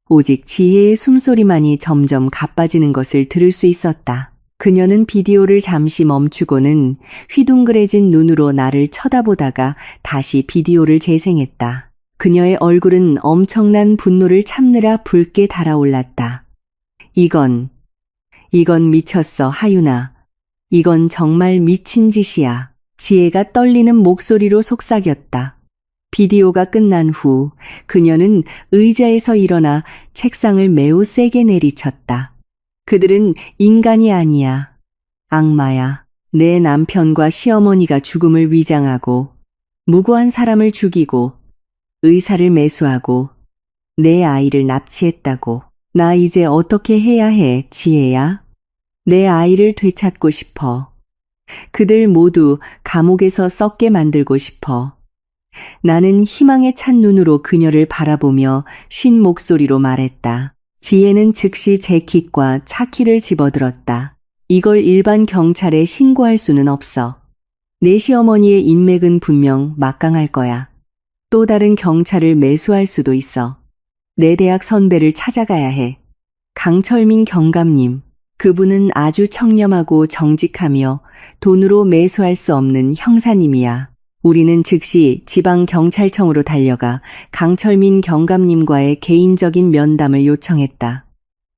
오직 지혜의 숨소리만이 점점 가빠지는 것을 들을 수 있었다. 그녀는 비디오를 잠시 멈추고는 휘둥그레진 눈으로 나를 쳐다보다가 다시 비디오를 재생했다. 그녀의 얼굴은 엄청난 분노를 참느라 붉게 달아올랐다. 이건 미쳤어, 하윤아. 이건 정말 미친 짓이야. 지혜가 떨리는 목소리로 속삭였다. 비디오가 끝난 후 그녀는 의자에서 일어나 책상을 매우 세게 내리쳤다. 그들은 인간이 아니야. 악마야. 내 남편과 시어머니가 죽음을 위장하고 무고한 사람을 죽이고 의사를 매수하고 내 아이를 납치했다고. 나 이제 어떻게 해야 해, 지혜야? 내 아이를 되찾고 싶어. 그들 모두 감옥에서 썩게 만들고 싶어. 나는 희망에 찬 눈으로 그녀를 바라보며 쉰 목소리로 말했다. 지혜는 즉시 재킷과 차키를 집어들었다. 이걸 일반 경찰에 신고할 수는 없어. 내 시어머니의 인맥은 분명 막강할 거야. 또 다른 경찰을 매수할 수도 있어. 내 대학 선배를 찾아가야 해. 강철민 경감님. 그분은 아주 청렴하고 정직하며 돈으로 매수할 수 없는 형사님이야. 우리는 즉시 지방경찰청으로 달려가 강철민 경감님과의 개인적인 면담을 요청했다.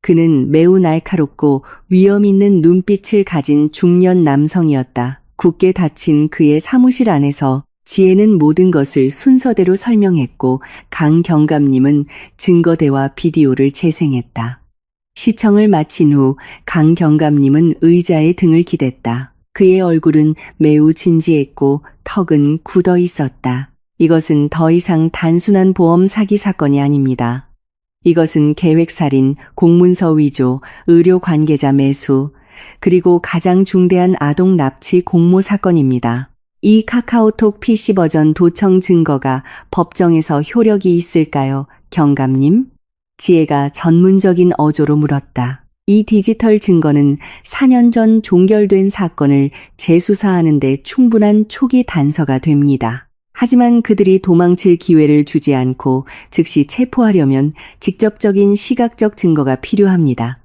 그는 매우 날카롭고 위험 있는 눈빛을 가진 중년 남성이었다. 굳게 닫힌 그의 사무실 안에서 지혜는 모든 것을 순서대로 설명했고 강 경감님은 증거대와 비디오를 재생했다. 시청을 마친 후 강 경감님은 의자에 등을 기댔다. 그의 얼굴은 매우 진지했고 턱은 굳어 있었다. 이것은 더 이상 단순한 보험 사기 사건이 아닙니다. 이것은 계획살인, 공문서 위조, 의료 관계자 매수, 그리고 가장 중대한 아동 납치 공모 사건입니다. 이 카카오톡 PC 버전 도청 증거가 법정에서 효력이 있을까요, 경감님? 지혜가 전문적인 어조로 물었다. 이 디지털 증거는 4년 전 종결된 사건을 재수사하는 데 충분한 초기 단서가 됩니다. 하지만 그들이 도망칠 기회를 주지 않고 즉시 체포하려면 직접적인 시각적 증거가 필요합니다.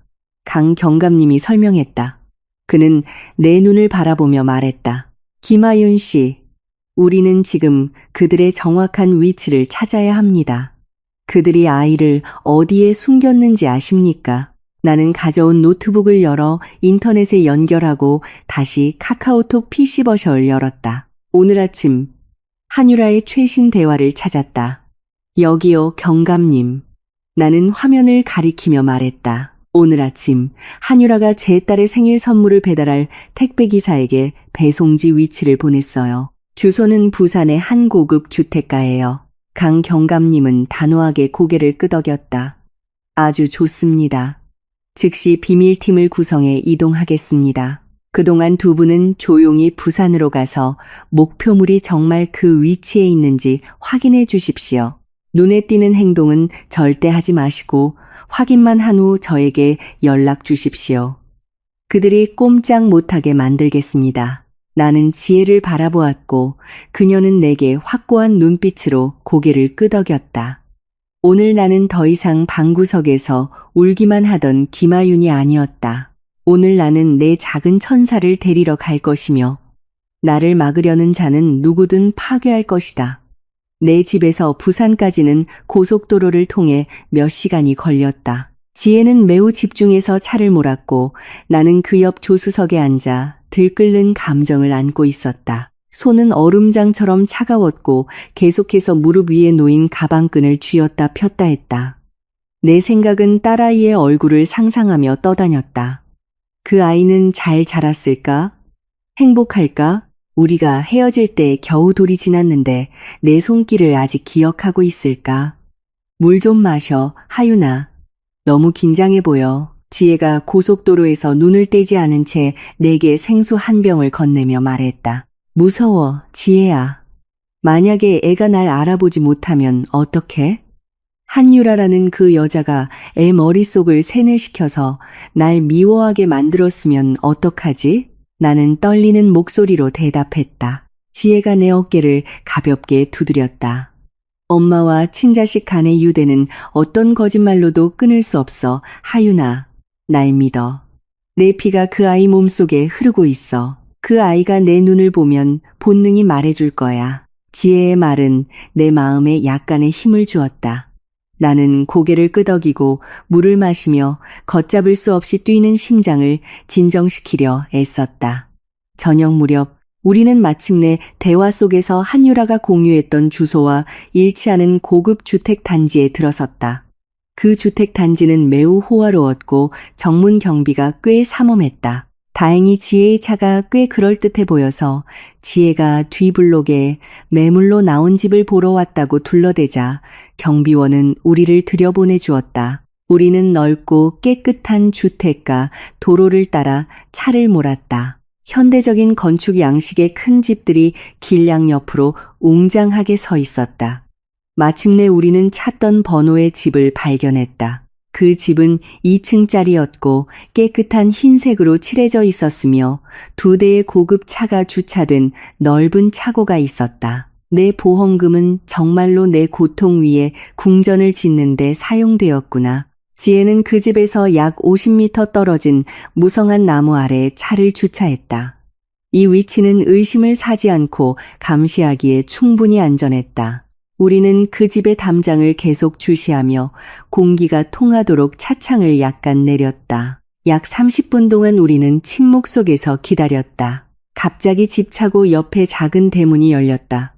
강 경감님이 설명했다. 그는 내 눈을 바라보며 말했다. 김하윤 씨, 우리는 지금 그들의 정확한 위치를 찾아야 합니다. 그들이 아이를 어디에 숨겼는지 아십니까? 나는 가져온 노트북을 열어 인터넷에 연결하고 다시 카카오톡 PC 버전을 열었다. 오늘 아침 한유라의 최신 대화를 찾았다. 여기요, 경감님. 나는 화면을 가리키며 말했다. 오늘 아침 한유라가 제 딸의 생일 선물을 배달할 택배기사에게 배송지 위치를 보냈어요. 주소는 부산의 한 고급 주택가예요. 강 경감님은 단호하게 고개를 끄덕였다. 아주 좋습니다. 즉시 비밀팀을 구성해 이동하겠습니다. 그동안 두 분은 조용히 부산으로 가서 목표물이 정말 그 위치에 있는지 확인해 주십시오. 눈에 띄는 행동은 절대 하지 마시고 확인만 한 후 저에게 연락 주십시오. 그들이 꼼짝 못하게 만들겠습니다. 나는 지혜를 바라보았고 그녀는 내게 확고한 눈빛으로 고개를 끄덕였다. 오늘 나는 더 이상 방구석에서 울기만 하던 김하윤이 아니었다. 오늘 나는 내 작은 천사를 데리러 갈 것이며 나를 막으려는 자는 누구든 파괴할 것이다. 내 집에서 부산까지는 고속도로를 통해 몇 시간이 걸렸다. 지혜는 매우 집중해서 차를 몰았고 나는 그 옆 조수석에 앉아 들끓는 감정을 안고 있었다. 손은 얼음장처럼 차가웠고 계속해서 무릎 위에 놓인 가방끈을 쥐었다 폈다 했다. 내 생각은 딸아이의 얼굴을 상상하며 떠다녔다. 그 아이는 잘 자랐을까? 행복할까? 우리가 헤어질 때 겨우 돌이 지났는데 내 손길을 아직 기억하고 있을까? 물 좀 마셔, 하윤아. 너무 긴장해 보여. 지혜가 고속도로에서 눈을 떼지 않은 채 내게 생수 한 병을 건네며 말했다. 무서워, 지혜야. 만약에 애가 날 알아보지 못하면 어떡해? 한유라라는 그 여자가 애 머릿속을 세뇌시켜서 날 미워하게 만들었으면 어떡하지? 나는 떨리는 목소리로 대답했다. 지혜가 내 어깨를 가볍게 두드렸다. 엄마와 친자식 간의 유대는 어떤 거짓말로도 끊을 수 없어. 하윤아, 날 믿어. 내 피가 그 아이 몸속에 흐르고 있어. 그 아이가 내 눈을 보면 본능이 말해줄 거야. 지혜의 말은 내 마음에 약간의 힘을 주었다. 나는 고개를 끄덕이고 물을 마시며 걷잡을 수 없이 뛰는 심장을 진정시키려 애썼다. 저녁 무렵 우리는 마침내 대화 속에서 한유라가 공유했던 주소와 일치하는 고급 주택 단지에 들어섰다. 그 주택 단지는 매우 호화로웠고 정문 경비가 꽤 삼엄했다. 다행히 지혜의 차가 꽤 그럴듯해 보여서 지혜가 뒤블록에 매물로 나온 집을 보러 왔다고 둘러대자 경비원은 우리를 들여보내 주었다. 우리는 넓고 깨끗한 주택가 도로를 따라 차를 몰았다. 현대적인 건축 양식의 큰 집들이 길랑 옆으로 웅장하게 서 있었다. 마침내 우리는 찾던 번호의 집을 발견했다. 그 집은 2층짜리였고 깨끗한 흰색으로 칠해져 있었으며 2대의 고급 차가 주차된 넓은 차고가 있었다. 내 보험금은 정말로 내 고통 위에 궁전을 짓는 데 사용되었구나. 지혜는 그 집에서 약 50m 떨어진 무성한 나무 아래 차를 주차했다. 이 위치는 의심을 사지 않고 감시하기에 충분히 안전했다. 우리는 그 집의 담장을 계속 주시하며 공기가 통하도록 차창을 약간 내렸다. 약 30분 동안 우리는 침묵 속에서 기다렸다. 갑자기 집 차고 옆에 작은 대문이 열렸다.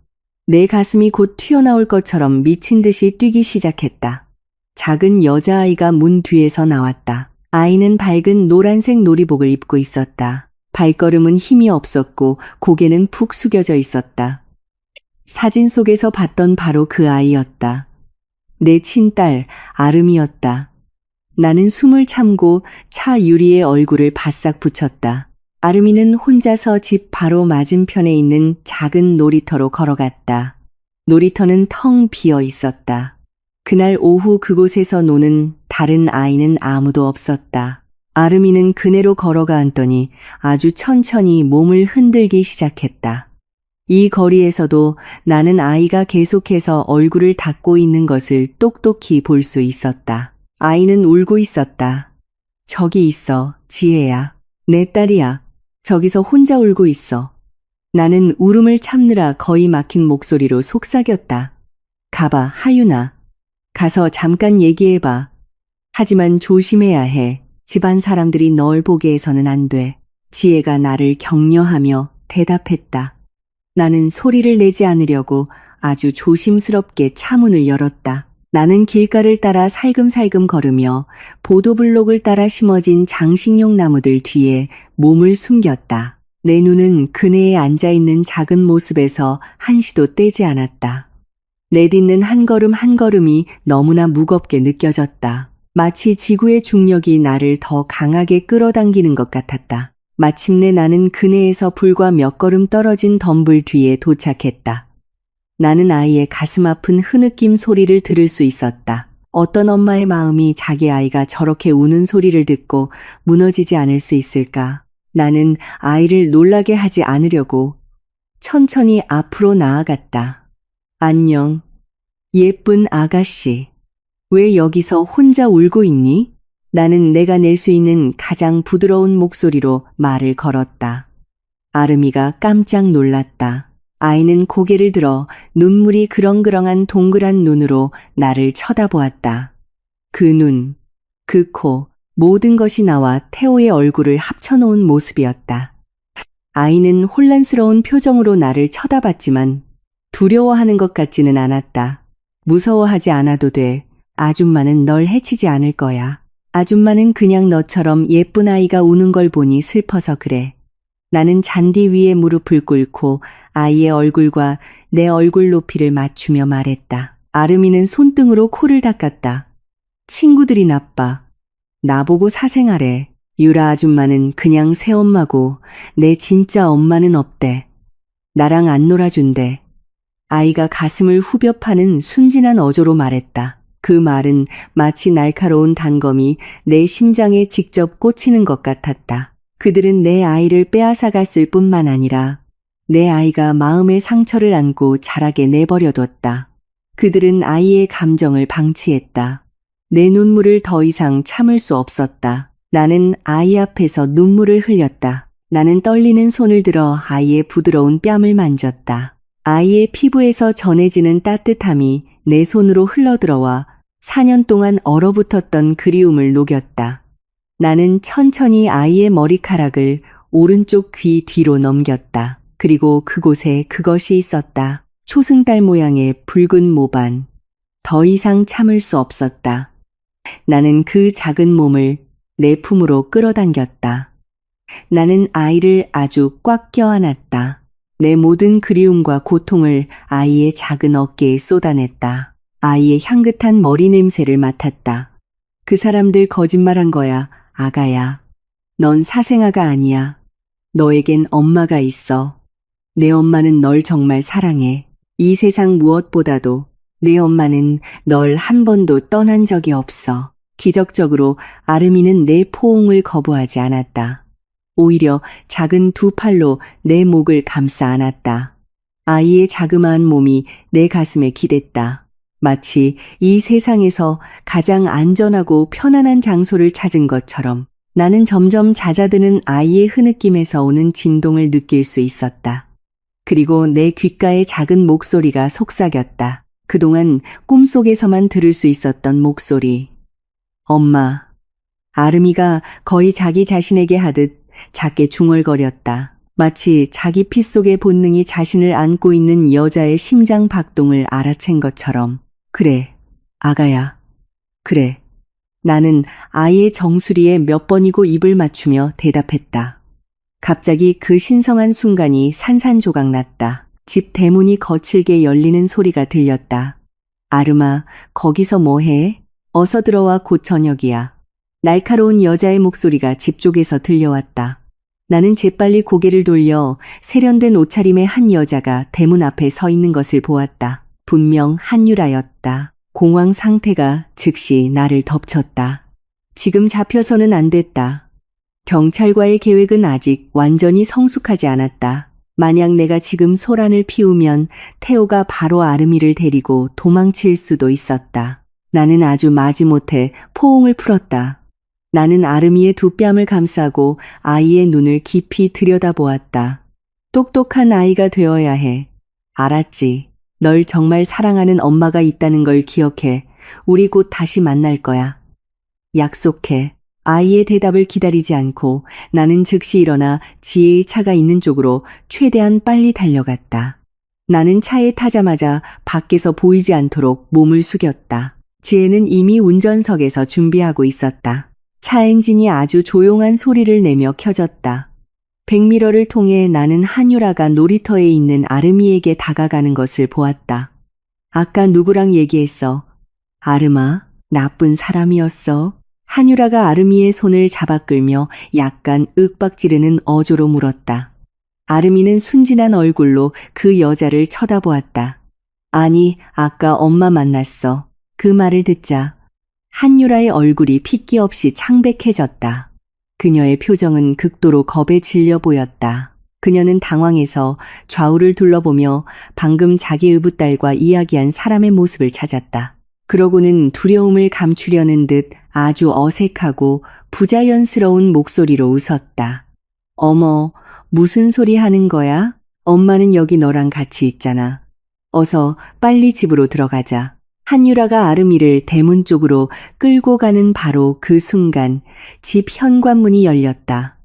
내 가슴이 곧 튀어나올 것처럼 미친 듯이 뛰기 시작했다. 작은 여자아이가 문 뒤에서 나왔다. 아이는 밝은 노란색 놀이복을 입고 있었다. 발걸음은 힘이 없었고 고개는 푹 숙여져 있었다. 사진 속에서 봤던 바로 그 아이였다. 내 친딸 아름이었다. 나는 숨을 참고 차 유리에 얼굴을 바싹 붙였다. 아름이는 혼자서 집 바로 맞은편에 있는 작은 놀이터로 걸어갔다. 놀이터는 텅 비어 있었다. 그날 오후 그곳에서 노는 다른 아이는 아무도 없었다. 아름이는 그네로 걸어가 앉더니 아주 천천히 몸을 흔들기 시작했다. 이 거리에서도 나는 아이가 계속해서 얼굴을 닦고 있는 것을 똑똑히 볼 수 있었다. 아이는 울고 있었다. 저기 있어, 지혜야. 내 딸이야. 저기서 혼자 울고 있어. 나는 울음을 참느라 거의 막힌 목소리로 속삭였다. 가봐, 하윤아. 가서 잠깐 얘기해봐. 하지만 조심해야 해. 집안 사람들이 널 보게 해서는 안 돼. 지혜가 나를 격려하며 대답했다. 나는 소리를 내지 않으려고 아주 조심스럽게 차문을 열었다. 나는 길가를 따라 살금살금 걸으며 보도블록을 따라 심어진 장식용 나무들 뒤에 몸을 숨겼다. 내 눈은 그네에 앉아있는 작은 모습에서 한시도 떼지 않았다. 내딛는 한 걸음 한 걸음이 너무나 무겁게 느껴졌다. 마치 지구의 중력이 나를 더 강하게 끌어당기는 것 같았다. 마침내 나는 그네에서 불과 몇 걸음 떨어진 덤불 뒤에 도착했다. 나는 아이의 가슴 아픈 흐느낌 소리를 들을 수 있었다. 어떤 엄마의 마음이 자기 아이가 저렇게 우는 소리를 듣고 무너지지 않을 수 있을까? 나는 아이를 놀라게 하지 않으려고 천천히 앞으로 나아갔다. 안녕, 예쁜 아가씨. 왜 여기서 혼자 울고 있니? 나는 내가 낼 수 있는 가장 부드러운 목소리로 말을 걸었다. 아름이가 깜짝 놀랐다. 아이는 고개를 들어 눈물이 그렁그렁한 동그란 눈으로 나를 쳐다보았다. 그 눈, 그 코, 모든 것이 나와 태호의 얼굴을 합쳐놓은 모습이었다. 아이는 혼란스러운 표정으로 나를 쳐다봤지만 두려워하는 것 같지는 않았다. 무서워하지 않아도 돼. 아줌마는 널 해치지 않을 거야. 아줌마는 그냥 너처럼 예쁜 아이가 우는 걸 보니 슬퍼서 그래. 나는 잔디 위에 무릎을 꿇고 아이의 얼굴과 내 얼굴 높이를 맞추며 말했다. 아름이는 손등으로 코를 닦았다. 친구들이 나빠. 나보고 사생하래. 유라 아줌마는 그냥 새엄마고 내 진짜 엄마는 없대. 나랑 안 놀아준대. 아이가 가슴을 후벼 파는 순진한 어조로 말했다. 그 말은 마치 날카로운 단검이 내 심장에 직접 꽂히는 것 같았다. 그들은 내 아이를 빼앗아갔을 뿐만 아니라 내 아이가 마음의 상처를 안고 자라게 내버려뒀다. 그들은 아이의 감정을 방치했다. 내 눈물을 더 이상 참을 수 없었다. 나는 아이 앞에서 눈물을 흘렸다. 나는 떨리는 손을 들어 아이의 부드러운 뺨을 만졌다. 아이의 피부에서 전해지는 따뜻함이 내 손으로 흘러들어와 4년 동안 얼어붙었던 그리움을 녹였다. 나는 천천히 아이의 머리카락을 오른쪽 귀 뒤로 넘겼다. 그리고 그곳에 그것이 있었다. 초승달 모양의 붉은 모반. 더 이상 참을 수 없었다. 나는 그 작은 몸을 내 품으로 끌어당겼다. 나는 아이를 아주 꽉 껴안았다. 내 모든 그리움과 고통을 아이의 작은 어깨에 쏟아냈다. 아이의 향긋한 머리 냄새를 맡았다. 그 사람들 거짓말한 거야, 아가야. 넌 사생아가 아니야. 너에겐 엄마가 있어. 내 엄마는 널 정말 사랑해. 이 세상 무엇보다도 내 엄마는 널 한 번도 떠난 적이 없어. 기적적으로 아름이는 내 포옹을 거부하지 않았다. 오히려 작은 두 팔로 내 목을 감싸 안았다. 아이의 자그마한 몸이 내 가슴에 기댔다. 마치 이 세상에서 가장 안전하고 편안한 장소를 찾은 것처럼 나는 점점 잦아드는 아이의 흐느낌에서 오는 진동을 느낄 수 있었다. 그리고 내 귓가에 작은 목소리가 속삭였다. 그동안 꿈속에서만 들을 수 있었던 목소리. 엄마. 아름이가 거의 자기 자신에게 하듯 작게 중얼거렸다. 마치 자기 피 속의 본능이 자신을 안고 있는 여자의 심장 박동을 알아챈 것처럼. 그래, 아가야. 그래. 나는 아이의 정수리에 몇 번이고 입을 맞추며 대답했다. 갑자기 그 신성한 순간이 산산조각 났다. 집 대문이 거칠게 열리는 소리가 들렸다. 아름아, 거기서 뭐해? 어서 들어와, 곧 저녁이야. 날카로운 여자의 목소리가 집 쪽에서 들려왔다. 나는 재빨리 고개를 돌려 세련된 옷차림의 한 여자가 대문 앞에 서 있는 것을 보았다. 분명 한유라였다. 공황 상태가 즉시 나를 덮쳤다. 지금 잡혀서는 안 됐다. 경찰과의 계획은 아직 완전히 성숙하지 않았다. 만약 내가 지금 소란을 피우면 태호가 바로 아름이를 데리고 도망칠 수도 있었다. 나는 아주 마지못해 포옹을 풀었다. 나는 아름이의 두 뺨을 감싸고 아이의 눈을 깊이 들여다보았다. 똑똑한 아이가 되어야 해. 알았지? 널 정말 사랑하는 엄마가 있다는 걸 기억해. 우리 곧 다시 만날 거야. 약속해. 아이의 대답을 기다리지 않고 나는 즉시 일어나 지혜의 차가 있는 쪽으로 최대한 빨리 달려갔다. 나는 차에 타자마자 밖에서 보이지 않도록 몸을 숙였다. 지혜는 이미 운전석에서 준비하고 있었다. 차 엔진이 아주 조용한 소리를 내며 켜졌다. 백미러를 통해 나는 한유라가 놀이터에 있는 아름이에게 다가가는 것을 보았다. 아까 누구랑 얘기했어? 아름아, 나쁜 사람이었어? 한유라가 아름이의 손을 잡아 끌며 약간 윽박지르는 어조로 물었다. 아름이는 순진한 얼굴로 그 여자를 쳐다보았다. 아니, 아까 엄마 만났어. 그 말을 듣자 한유라의 얼굴이 핏기 없이 창백해졌다. 그녀의 표정은 극도로 겁에 질려 보였다. 그녀는 당황해서 좌우를 둘러보며 방금 자기 의붓딸과 이야기한 사람의 모습을 찾았다. 그러고는 두려움을 감추려는 듯 아주 어색하고 부자연스러운 목소리로 웃었다. 어머, 무슨 소리 하는 거야? 엄마는 여기 너랑 같이 있잖아. 어서 빨리 집으로 들어가자. 한유라가 아름이를 대문 쪽으로 끌고 가는 바로 그 순간 집 현관문이 열렸다.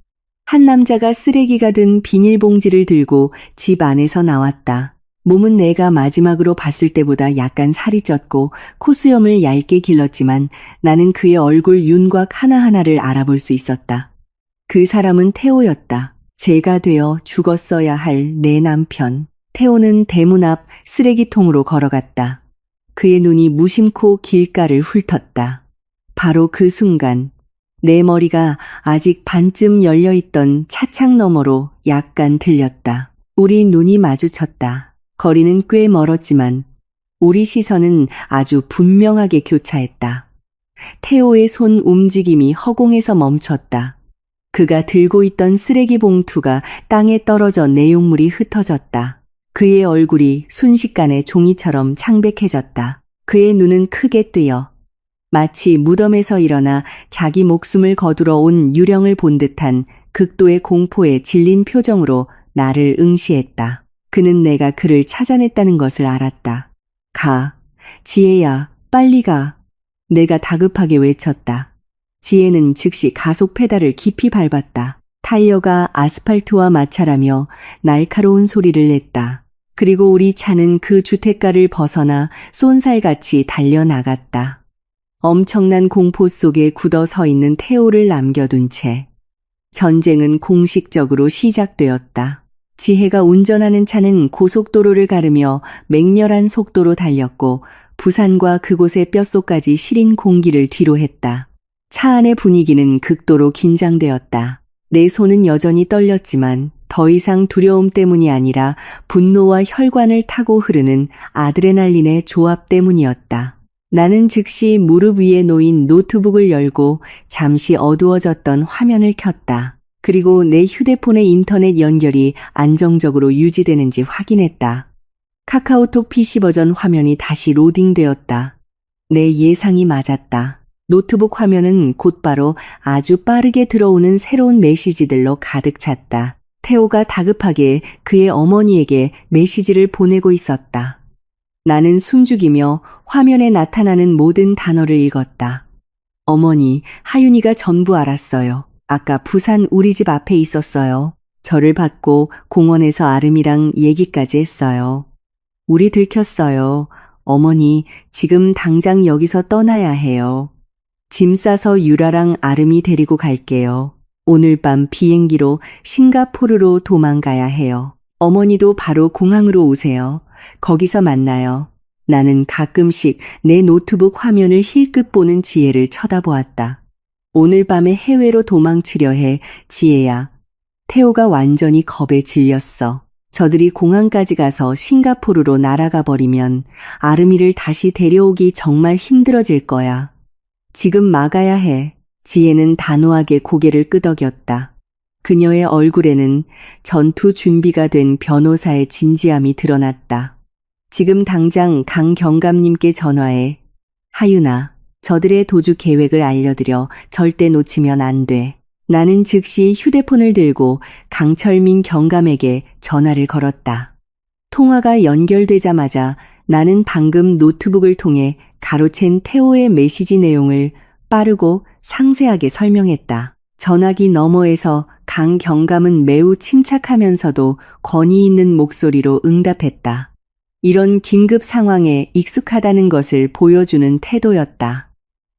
한 남자가 쓰레기가 든 비닐봉지를 들고 집 안에서 나왔다. 몸은 내가 마지막으로 봤을 때보다 약간 살이 쪘고 콧수염을 얇게 길렀지만 나는 그의 얼굴 윤곽 하나하나를 알아볼 수 있었다. 그 사람은 태호였다. 제가 되어 죽었어야 할 내 남편. 태호는 대문 앞 쓰레기통으로 걸어갔다. 그의 눈이 무심코 길가를 훑었다. 바로 그 순간 내 머리가 아직 반쯤 열려있던 차창 너머로 약간 들렸다. 우리 눈이 마주쳤다. 거리는 꽤 멀었지만 우리 시선은 아주 분명하게 교차했다. 태호의 손 움직임이 허공에서 멈췄다. 그가 들고 있던 쓰레기 봉투가 땅에 떨어져 내용물이 흩어졌다. 그의 얼굴이 순식간에 종이처럼 창백해졌다. 그의 눈은 크게 뜨여 마치 무덤에서 일어나 자기 목숨을 거두러 온 유령을 본 듯한 극도의 공포에 질린 표정으로 나를 응시했다. 그는 내가 그를 찾아냈다는 것을 알았다. 가, 지혜야, 빨리 가. 내가 다급하게 외쳤다. 지혜는 즉시 가속 페달을 깊이 밟았다. 타이어가 아스팔트와 마찰하며 날카로운 소리를 냈다. 그리고 우리 차는 그 주택가를 벗어나 쏜살같이 달려나갔다. 엄청난 공포 속에 굳어 서 있는 태호를 남겨둔 채 전쟁은 공식적으로 시작되었다. 지혜가 운전하는 차는 고속도로를 가르며 맹렬한 속도로 달렸고 부산과 그곳의 뼛속까지 시린 공기를 뒤로 했다. 차 안의 분위기는 극도로 긴장되었다. 내 손은 여전히 떨렸지만 더 이상 두려움 때문이 아니라 분노와 혈관을 타고 흐르는 아드레날린의 조합 때문이었다. 나는 즉시 무릎 위에 놓인 노트북을 열고 잠시 어두워졌던 화면을 켰다. 그리고 내 휴대폰의 인터넷 연결이 안정적으로 유지되는지 확인했다. 카카오톡 PC 버전 화면이 다시 로딩되었다. 내 예상이 맞았다. 노트북 화면은 곧바로 아주 빠르게 들어오는 새로운 메시지들로 가득 찼다. 태호가 다급하게 그의 어머니에게 메시지를 보내고 있었다. 나는 숨죽이며 화면에 나타나는 모든 단어를 읽었다. 어머니, 하윤이가 전부 알았어요. 아까 부산 우리 집 앞에 있었어요. 저를 받고 공원에서 아름이랑 얘기까지 했어요. 우리 들켰어요. 어머니, 지금 당장 여기서 떠나야 해요. 짐 싸서 유라랑 아름이 데리고 갈게요. 오늘 밤 비행기로 싱가포르로 도망가야 해요. 어머니도 바로 공항으로 오세요. 거기서 만나요. 나는 가끔씩 내 노트북 화면을 힐끗 보는 지혜를 쳐다보았다. 오늘 밤에 해외로 도망치려 해, 지혜야. 태호가 완전히 겁에 질렸어. 저들이 공항까지 가서 싱가포르로 날아가 버리면 아름이를 다시 데려오기 정말 힘들어질 거야. 지금 막아야 해. 지혜는 단호하게 고개를 끄덕였다. 그녀의 얼굴에는 전투 준비가 된 변호사의 진지함이 드러났다. 지금 당장 강 경감님께 전화해. 하윤아, 저들의 도주 계획을 알려드려. 절대 놓치면 안 돼. 나는 즉시 휴대폰을 들고 강철민 경감에게 전화를 걸었다. 통화가 연결되자마자 나는 방금 노트북을 통해 가로챈 태호의 메시지 내용을 빠르고 상세하게 설명했다. 전화기 너머에서 강 경감은 매우 침착하면서도 권위 있는 목소리로 응답했다. 이런 긴급 상황에 익숙하다는 것을 보여주는 태도였다.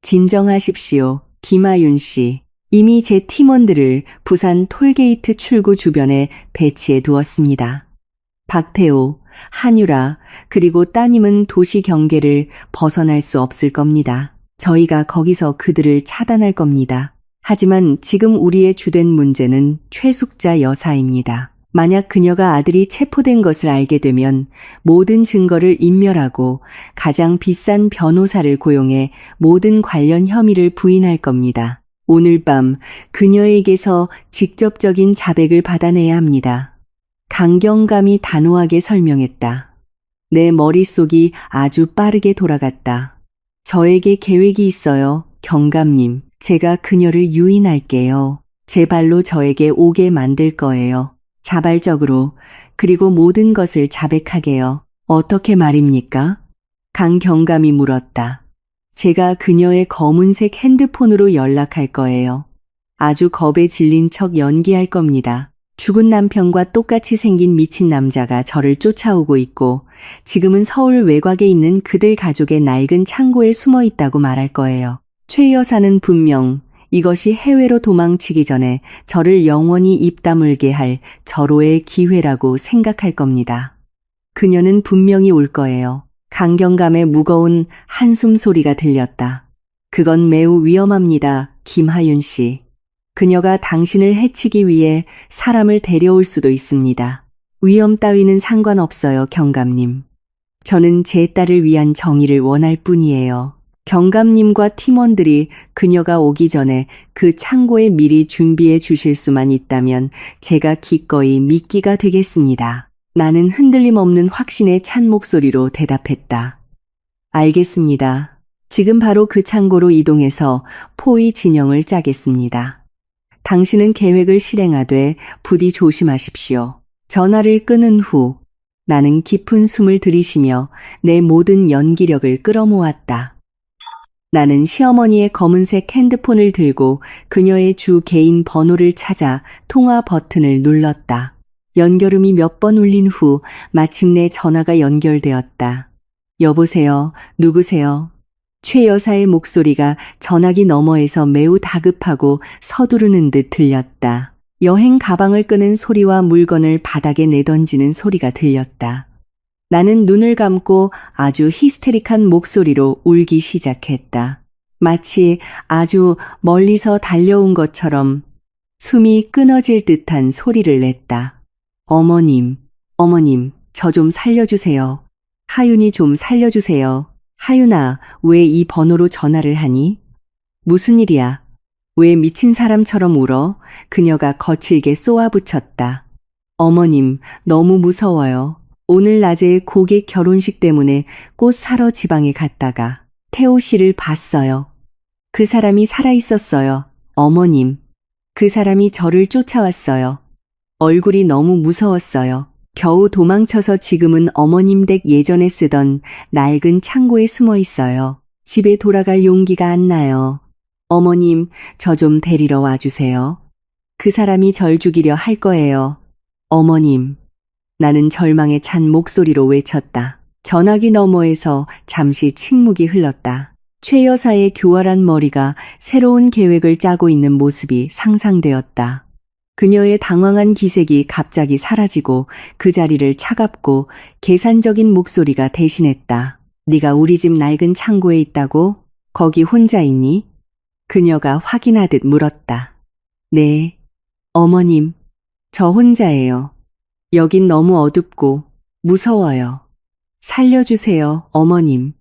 진정하십시오, 김하윤 씨. 이미 제 팀원들을 부산 톨게이트 출구 주변에 배치해 두었습니다. 박태호, 한유라, 그리고 따님은 도시 경계를 벗어날 수 없을 겁니다. 저희가 거기서 그들을 차단할 겁니다. 하지만 지금 우리의 주된 문제는 최숙자 여사입니다. 만약 그녀가 아들이 체포된 것을 알게 되면 모든 증거를 인멸하고 가장 비싼 변호사를 고용해 모든 관련 혐의를 부인할 겁니다. 오늘 밤 그녀에게서 직접적인 자백을 받아내야 합니다. 강경감이 단호하게 설명했다. 내 머릿속이 아주 빠르게 돌아갔다. 저에게 계획이 있어요, 경감님. 제가 그녀를 유인할게요. 제 발로 저에게 오게 만들 거예요. 자발적으로, 그리고 모든 것을 자백하게요. 어떻게 말입니까? 강경감이 물었다. 제가 그녀의 검은색 핸드폰으로 연락할 거예요. 아주 겁에 질린 척 연기할 겁니다. 죽은 남편과 똑같이 생긴 미친 남자가 저를 쫓아오고 있고 지금은 서울 외곽에 있는 그들 가족의 낡은 창고에 숨어 있다고 말할 거예요. 최 여사는 분명 이것이 해외로 도망치기 전에 저를 영원히 입 다물게 할 절호의 기회라고 생각할 겁니다. 그녀는 분명히 올 거예요. 강경감의 무거운 한숨 소리가 들렸다. 그건 매우 위험합니다, 김하윤 씨. 그녀가 당신을 해치기 위해 사람을 데려올 수도 있습니다. 위험 따위는 상관없어요, 경감님. 저는 제 딸을 위한 정의를 원할 뿐이에요. 경감님과 팀원들이 그녀가 오기 전에 그 창고에 미리 준비해 주실 수만 있다면 제가 기꺼이 미끼가 되겠습니다. 나는 흔들림 없는 확신에 찬 목소리로 대답했다. 알겠습니다. 지금 바로 그 창고로 이동해서 포위 진영을 짜겠습니다. 당신은 계획을 실행하되 부디 조심하십시오. 전화를 끊은 후 나는 깊은 숨을 들이쉬며 내 모든 연기력을 끌어모았다. 나는 시어머니의 검은색 핸드폰을 들고 그녀의 주 개인 번호를 찾아 통화 버튼을 눌렀다. 연결음이 몇 번 울린 후 마침내 전화가 연결되었다. 여보세요, 누구세요? 최 여사의 목소리가 전화기 너머에서 매우 다급하고 서두르는 듯 들렸다. 여행 가방을 끄는 소리와 물건을 바닥에 내던지는 소리가 들렸다. 나는 눈을 감고 아주 히스테릭한 목소리로 울기 시작했다. 마치 아주 멀리서 달려온 것처럼 숨이 끊어질 듯한 소리를 냈다. 어머님, 저 좀 살려주세요. 하윤이 좀 살려주세요. 하윤아, 왜 이 번호로 전화를 하니? 무슨 일이야? 왜 미친 사람처럼 울어? 그녀가 거칠게 쏘아붙였다. 어머님, 너무 무서워요. 오늘 낮에 고객 결혼식 때문에 꽃 사러 지방에 갔다가 태호 씨를 봤어요. 그 사람이 살아있었어요. 어머님, 그 사람이 저를 쫓아왔어요. 얼굴이 너무 무서웠어요. 겨우 도망쳐서 지금은 어머님 댁 예전에 쓰던 낡은 창고에 숨어 있어요. 집에 돌아갈 용기가 안 나요. 어머님, 저 좀 데리러 와주세요. 그 사람이 절 죽이려 할 거예요. 어머님. 나는 절망에 찬 목소리로 외쳤다. 전화기 너머에서 잠시 침묵이 흘렀다. 최 여사의 교활한 머리가 새로운 계획을 짜고 있는 모습이 상상되었다. 그녀의 당황한 기색이 갑자기 사라지고 그 자리를 차갑고 계산적인 목소리가 대신했다. 네가 우리 집 낡은 창고에 있다고? 거기 혼자 있니? 그녀가 확인하듯 물었다. 네, 어머님, 저 혼자예요. 여긴 너무 어둡고 무서워요. 살려주세요, 어머님.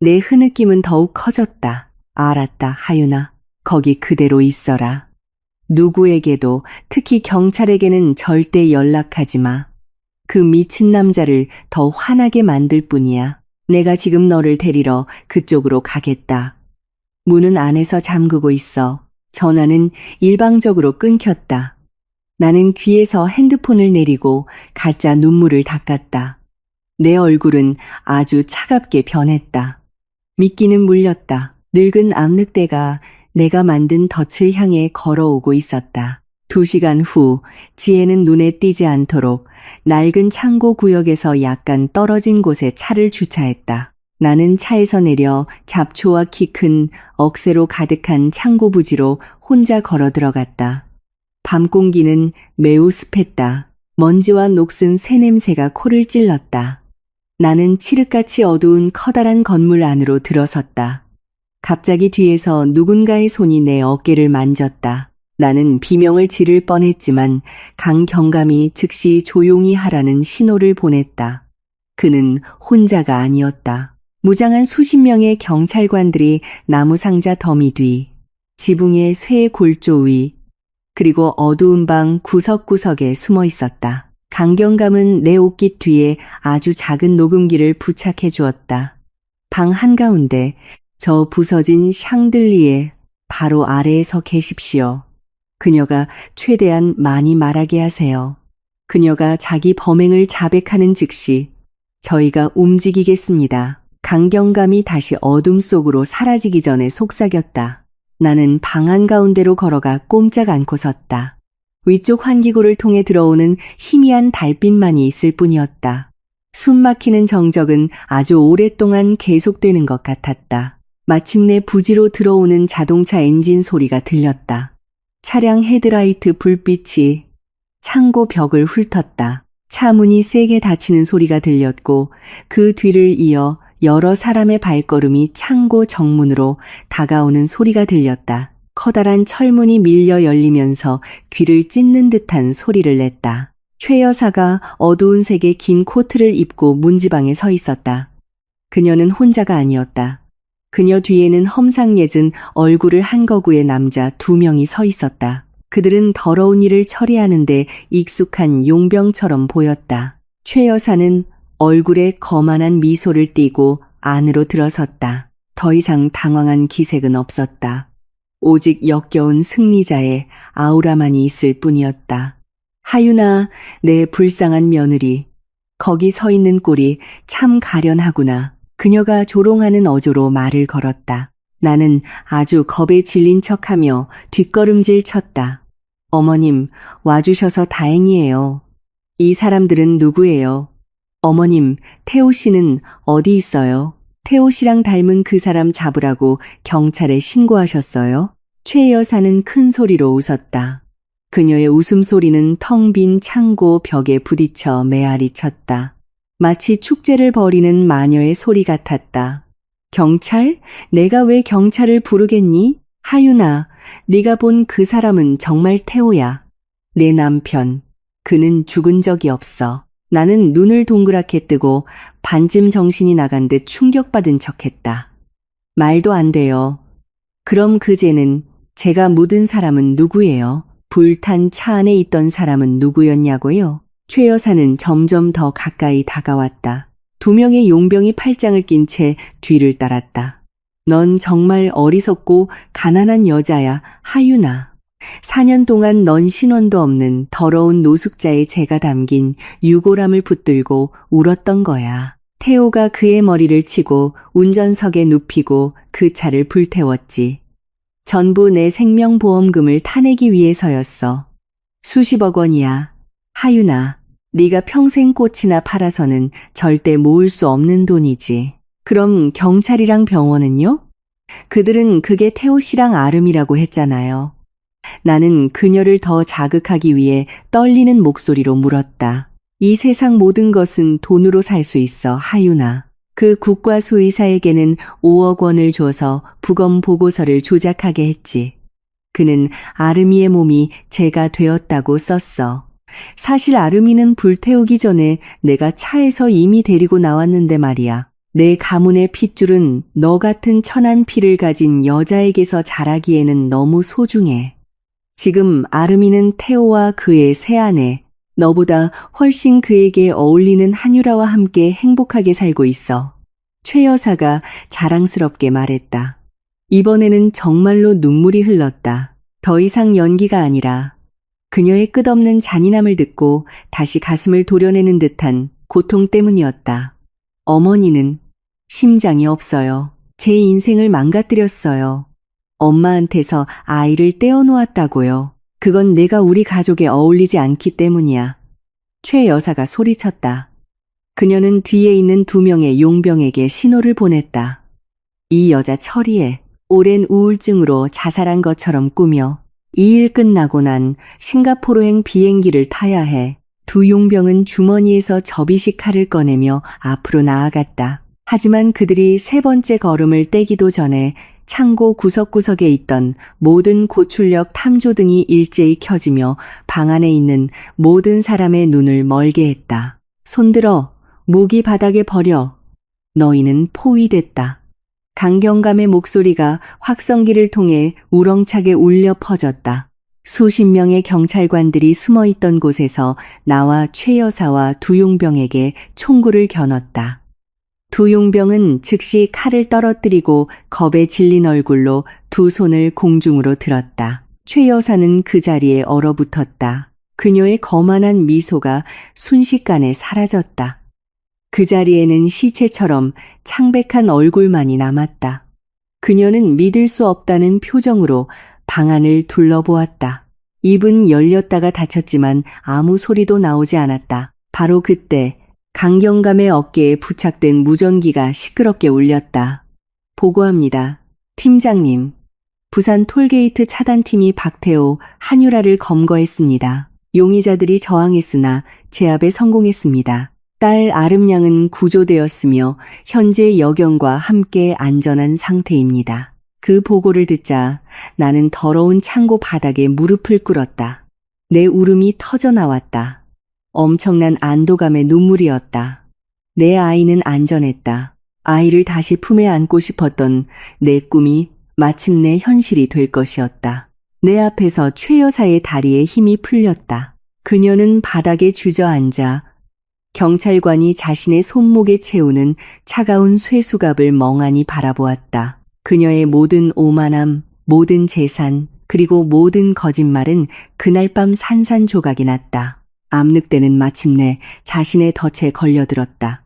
내 흐느낌은 더욱 커졌다. 알았다, 하윤아. 거기 그대로 있어라. 누구에게도, 특히 경찰에게는 절대 연락하지 마. 그 미친 남자를 더 화나게 만들 뿐이야. 내가 지금 너를 데리러 그쪽으로 가겠다. 문은 안에서 잠그고 있어. 전화는 일방적으로 끊겼다. 나는 귀에서 핸드폰을 내리고 가짜 눈물을 닦았다. 내 얼굴은 아주 차갑게 변했다. 미끼는 물렸다. 늙은 암늑대가 내가 만든 덫을 향해 걸어오고 있었다. 2시간 후 지혜는 눈에 띄지 않도록 낡은 창고 구역에서 약간 떨어진 곳에 차를 주차했다. 나는 차에서 내려 잡초와 키 큰 억새로 가득한 창고 부지로 혼자 걸어 들어갔다. 밤 공기는 매우 습했다. 먼지와 녹슨 쇠냄새가 코를 찔렀다. 나는 칠흑같이 어두운 커다란 건물 안으로 들어섰다. 갑자기 뒤에서 누군가의 손이 내 어깨를 만졌다. 나는 비명을 지를 뻔했지만 강경감이 즉시 조용히 하라는 신호를 보냈다. 그는 혼자가 아니었다. 무장한 수십 명의 경찰관들이 나무 상자 더미 뒤, 지붕의 쇠 골조 위, 그리고 어두운 방 구석구석에 숨어 있었다. 강경감은 내 옷깃 뒤에 아주 작은 녹음기를 부착해 주었다. 방 한가운데 저 부서진 샹들리에 바로 아래에 서 계십시오. 그녀가 최대한 많이 말하게 하세요. 그녀가 자기 범행을 자백하는 즉시 저희가 움직이겠습니다. 강경감이 다시 어둠 속으로 사라지기 전에 속삭였다. 나는 방 한가운데로 걸어가 꼼짝 않고 섰다. 위쪽 환기구를 통해 들어오는 희미한 달빛만이 있을 뿐이었다. 숨 막히는 정적은 아주 오랫동안 계속되는 것 같았다. 마침내 부지로 들어오는 자동차 엔진 소리가 들렸다. 차량 헤드라이트 불빛이 창고 벽을 훑었다. 차 문이 세게 닫히는 소리가 들렸고 그 뒤를 이어 여러 사람의 발걸음이 창고 정문으로 다가오는 소리가 들렸다. 커다란 철문이 밀려 열리면서 귀를 찢는 듯한 소리를 냈다. 최 여사가 어두운 색의 긴 코트를 입고 문지방에 서 있었다. 그녀는 혼자가 아니었다. 그녀 뒤에는 험상궂은 얼굴을 한 거구의 남자 2명이 서 있었다. 그들은 더러운 일을 처리하는데 익숙한 용병처럼 보였다. 최 여사는 얼굴에 거만한 미소를 띠고 안으로 들어섰다. 더 이상 당황한 기색은 없었다. 오직 역겨운 승리자의 아우라만이 있을 뿐이었다. 하윤아, 내 불쌍한 며느리. 거기 서 있는 꼴이 참 가련하구나. 그녀가 조롱하는 어조로 말을 걸었다. 나는 아주 겁에 질린 척하며 뒷걸음질 쳤다. 어머님, 와주셔서 다행이에요. 이 사람들은 누구예요? 어머님, 태호 씨는 어디 있어요? 태호 씨랑 닮은 그 사람 잡으라고 경찰에 신고하셨어요? 최 여사는 큰 소리로 웃었다. 그녀의 웃음소리는 텅 빈 창고 벽에 부딪혀 메아리 쳤다. 마치 축제를 벌이는 마녀의 소리 같았다. 경찰? 내가 왜 경찰을 부르겠니? 하윤아, 네가 본 그 사람은 정말 태호야. 내 남편. 그는 죽은 적이 없어. 나는 눈을 동그랗게 뜨고 반쯤 정신이 나간 듯 충격받은 척했다. 말도 안 돼요. 그럼 그제는 제가 묻은 사람은 누구예요? 불탄 차 안에 있던 사람은 누구였냐고요? 최 여사는 점점 더 가까이 다가왔다. 2명의 용병이 팔짱을 낀 채 뒤를 따랐다. 넌 정말 어리석고 가난한 여자야, 하윤아. 4년 동안 넌 신원도 없는 더러운 노숙자의 죄가 담긴 유골함을 붙들고 울었던 거야. 태호가 그의 머리를 치고 운전석에 눕히고 그 차를 불태웠지. 전부 내 생명보험금을 타내기 위해서였어. 수십억 원이야. 하윤아, 네가 평생 꽃이나 팔아서는 절대 모을 수 없는 돈이지. 그럼 경찰이랑 병원은요? 그들은 그게 태호 씨랑 아름이라고 했잖아요. 나는 그녀를 더 자극하기 위해 떨리는 목소리로 물었다. 이 세상 모든 것은 돈으로 살 수 있어, 하윤아. 그 국과수 의사에게는 5억 원을 줘서 부검 보고서를 조작하게 했지. 그는 아름이의 몸이 제가 되었다고 썼어. 사실 아름이는 불태우기 전에 내가 차에서 이미 데리고 나왔는데 말이야. 내 가문의 핏줄은 너 같은 천한 피를 가진 여자에게서 자라기에는 너무 소중해. 지금 아름이는 태호와 그의 새아내, 너보다 훨씬 그에게 어울리는 한유라와 함께 행복하게 살고 있어. 최 여사가 자랑스럽게 말했다. 이번에는 정말로 눈물이 흘렀다. 더 이상 연기가 아니라 그녀의 끝없는 잔인함을 듣고 다시 가슴을 도려내는 듯한 고통 때문이었다. 어머니는 심장이 없어요. 제 인생을 망가뜨렸어요. 엄마한테서 아이를 떼어놓았다고요. 그건 내가 우리 가족에 어울리지 않기 때문이야. 최 여사가 소리쳤다. 그녀는 뒤에 있는 2명의 용병에게 신호를 보냈다. 이 여자 처리해. 오랜 우울증으로 자살한 것처럼 꾸며 이 일 끝나고 난 싱가포르행 비행기를 타야 해. 2 용병은 주머니에서 접이식 칼을 꺼내며 앞으로 나아갔다. 하지만 그들이 3번째 걸음을 떼기도 전에 창고 구석구석에 있던 모든 고출력 탐조등이 일제히 켜지며 방 안에 있는 모든 사람의 눈을 멀게 했다. 손들어, 무기 바닥에 버려. 너희는 포위됐다. 강경감의 목소리가 확성기를 통해 우렁차게 울려 퍼졌다. 수십 명의 경찰관들이 숨어있던 곳에서 나와 최 여사와 2 용병에게 총구를 겨눴다. 2 용병은 즉시 칼을 떨어뜨리고 겁에 질린 얼굴로 2 손을 공중으로 들었다. 최 여사는 그 자리에 얼어붙었다. 그녀의 거만한 미소가 순식간에 사라졌다. 그 자리에는 시체처럼 창백한 얼굴만이 남았다. 그녀는 믿을 수 없다는 표정으로 방 안을 둘러보았다. 입은 열렸다가 닫혔지만 아무 소리도 나오지 않았다. 바로 그때 강경감의 어깨에 부착된 무전기가 시끄럽게 울렸다. 보고합니다. 팀장님, 부산 톨게이트 차단팀이 박태호, 한유라를 검거했습니다. 용의자들이 저항했으나 제압에 성공했습니다. 딸 아름 양은 구조되었으며 현재 여경과 함께 안전한 상태입니다. 그 보고를 듣자 나는 더러운 창고 바닥에 무릎을 꿇었다. 내 울음이 터져 나왔다. 엄청난 안도감의 눈물이었다. 내 아이는 안전했다. 아이를 다시 품에 안고 싶었던 내 꿈이 마침내 현실이 될 것이었다. 내 앞에서 최 여사의 다리에 힘이 풀렸다. 그녀는 바닥에 주저앉아 경찰관이 자신의 손목에 채우는 차가운 쇠수갑을 멍하니 바라보았다. 그녀의 모든 오만함, 모든 재산, 그리고 모든 거짓말은 그날 밤 산산조각이 났다. 암늑대는 마침내 자신의 덫에 걸려들었다.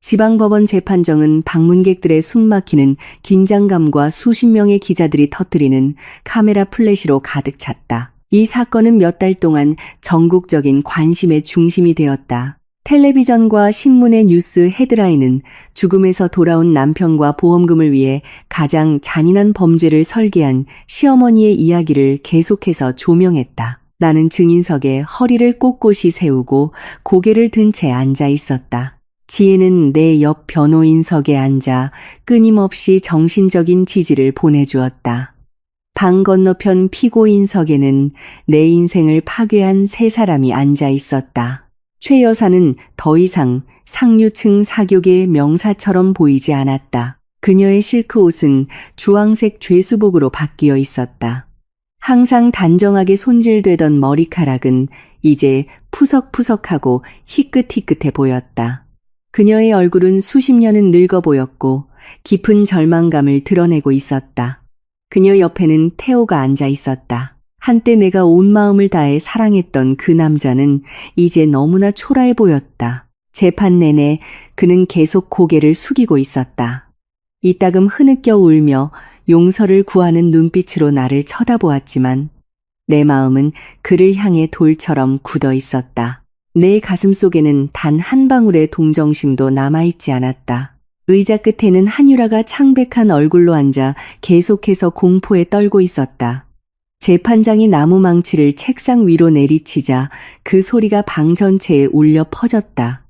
지방법원 재판정은 방문객들의 숨막히는 긴장감과 수십 명의 기자들이 터뜨리는 카메라 플래시로 가득 찼다. 이 사건은 몇 달 동안 전국적인 관심의 중심이 되었다. 텔레비전과 신문의 뉴스 헤드라인은 죽음에서 돌아온 남편과 보험금을 위해 가장 잔인한 범죄를 설계한 시어머니의 이야기를 계속해서 조명했다. 나는 증인석에 허리를 꼿꼿이 세우고 고개를 든 채 앉아 있었다. 지혜는 내 옆 변호인석에 앉아 끊임없이 정신적인 지지를 보내주었다. 방 건너편 피고인석에는 내 인생을 파괴한 3사람이 앉아 있었다. 최 여사는 더 이상 상류층 사교계의 명사처럼 보이지 않았다. 그녀의 실크 옷은 주황색 죄수복으로 바뀌어 있었다. 항상 단정하게 손질되던 머리카락은 이제 푸석푸석하고 희끗희끗해 보였다. 그녀의 얼굴은 수십 년은 늙어 보였고 깊은 절망감을 드러내고 있었다. 그녀 옆에는 태호가 앉아 있었다. 한때 내가 온 마음을 다해 사랑했던 그 남자는 이제 너무나 초라해 보였다. 재판 내내 그는 계속 고개를 숙이고 있었다. 이따금 흐느껴 울며 용서를 구하는 눈빛으로 나를 쳐다보았지만 내 마음은 그를 향해 돌처럼 굳어 있었다. 내 가슴 속에는 단 한 방울의 동정심도 남아있지 않았다. 의자 끝에는 한유라가 창백한 얼굴로 앉아 계속해서 공포에 떨고 있었다. 재판장이 나무 망치를 책상 위로 내리치자 그 소리가 방 전체에 울려 퍼졌다.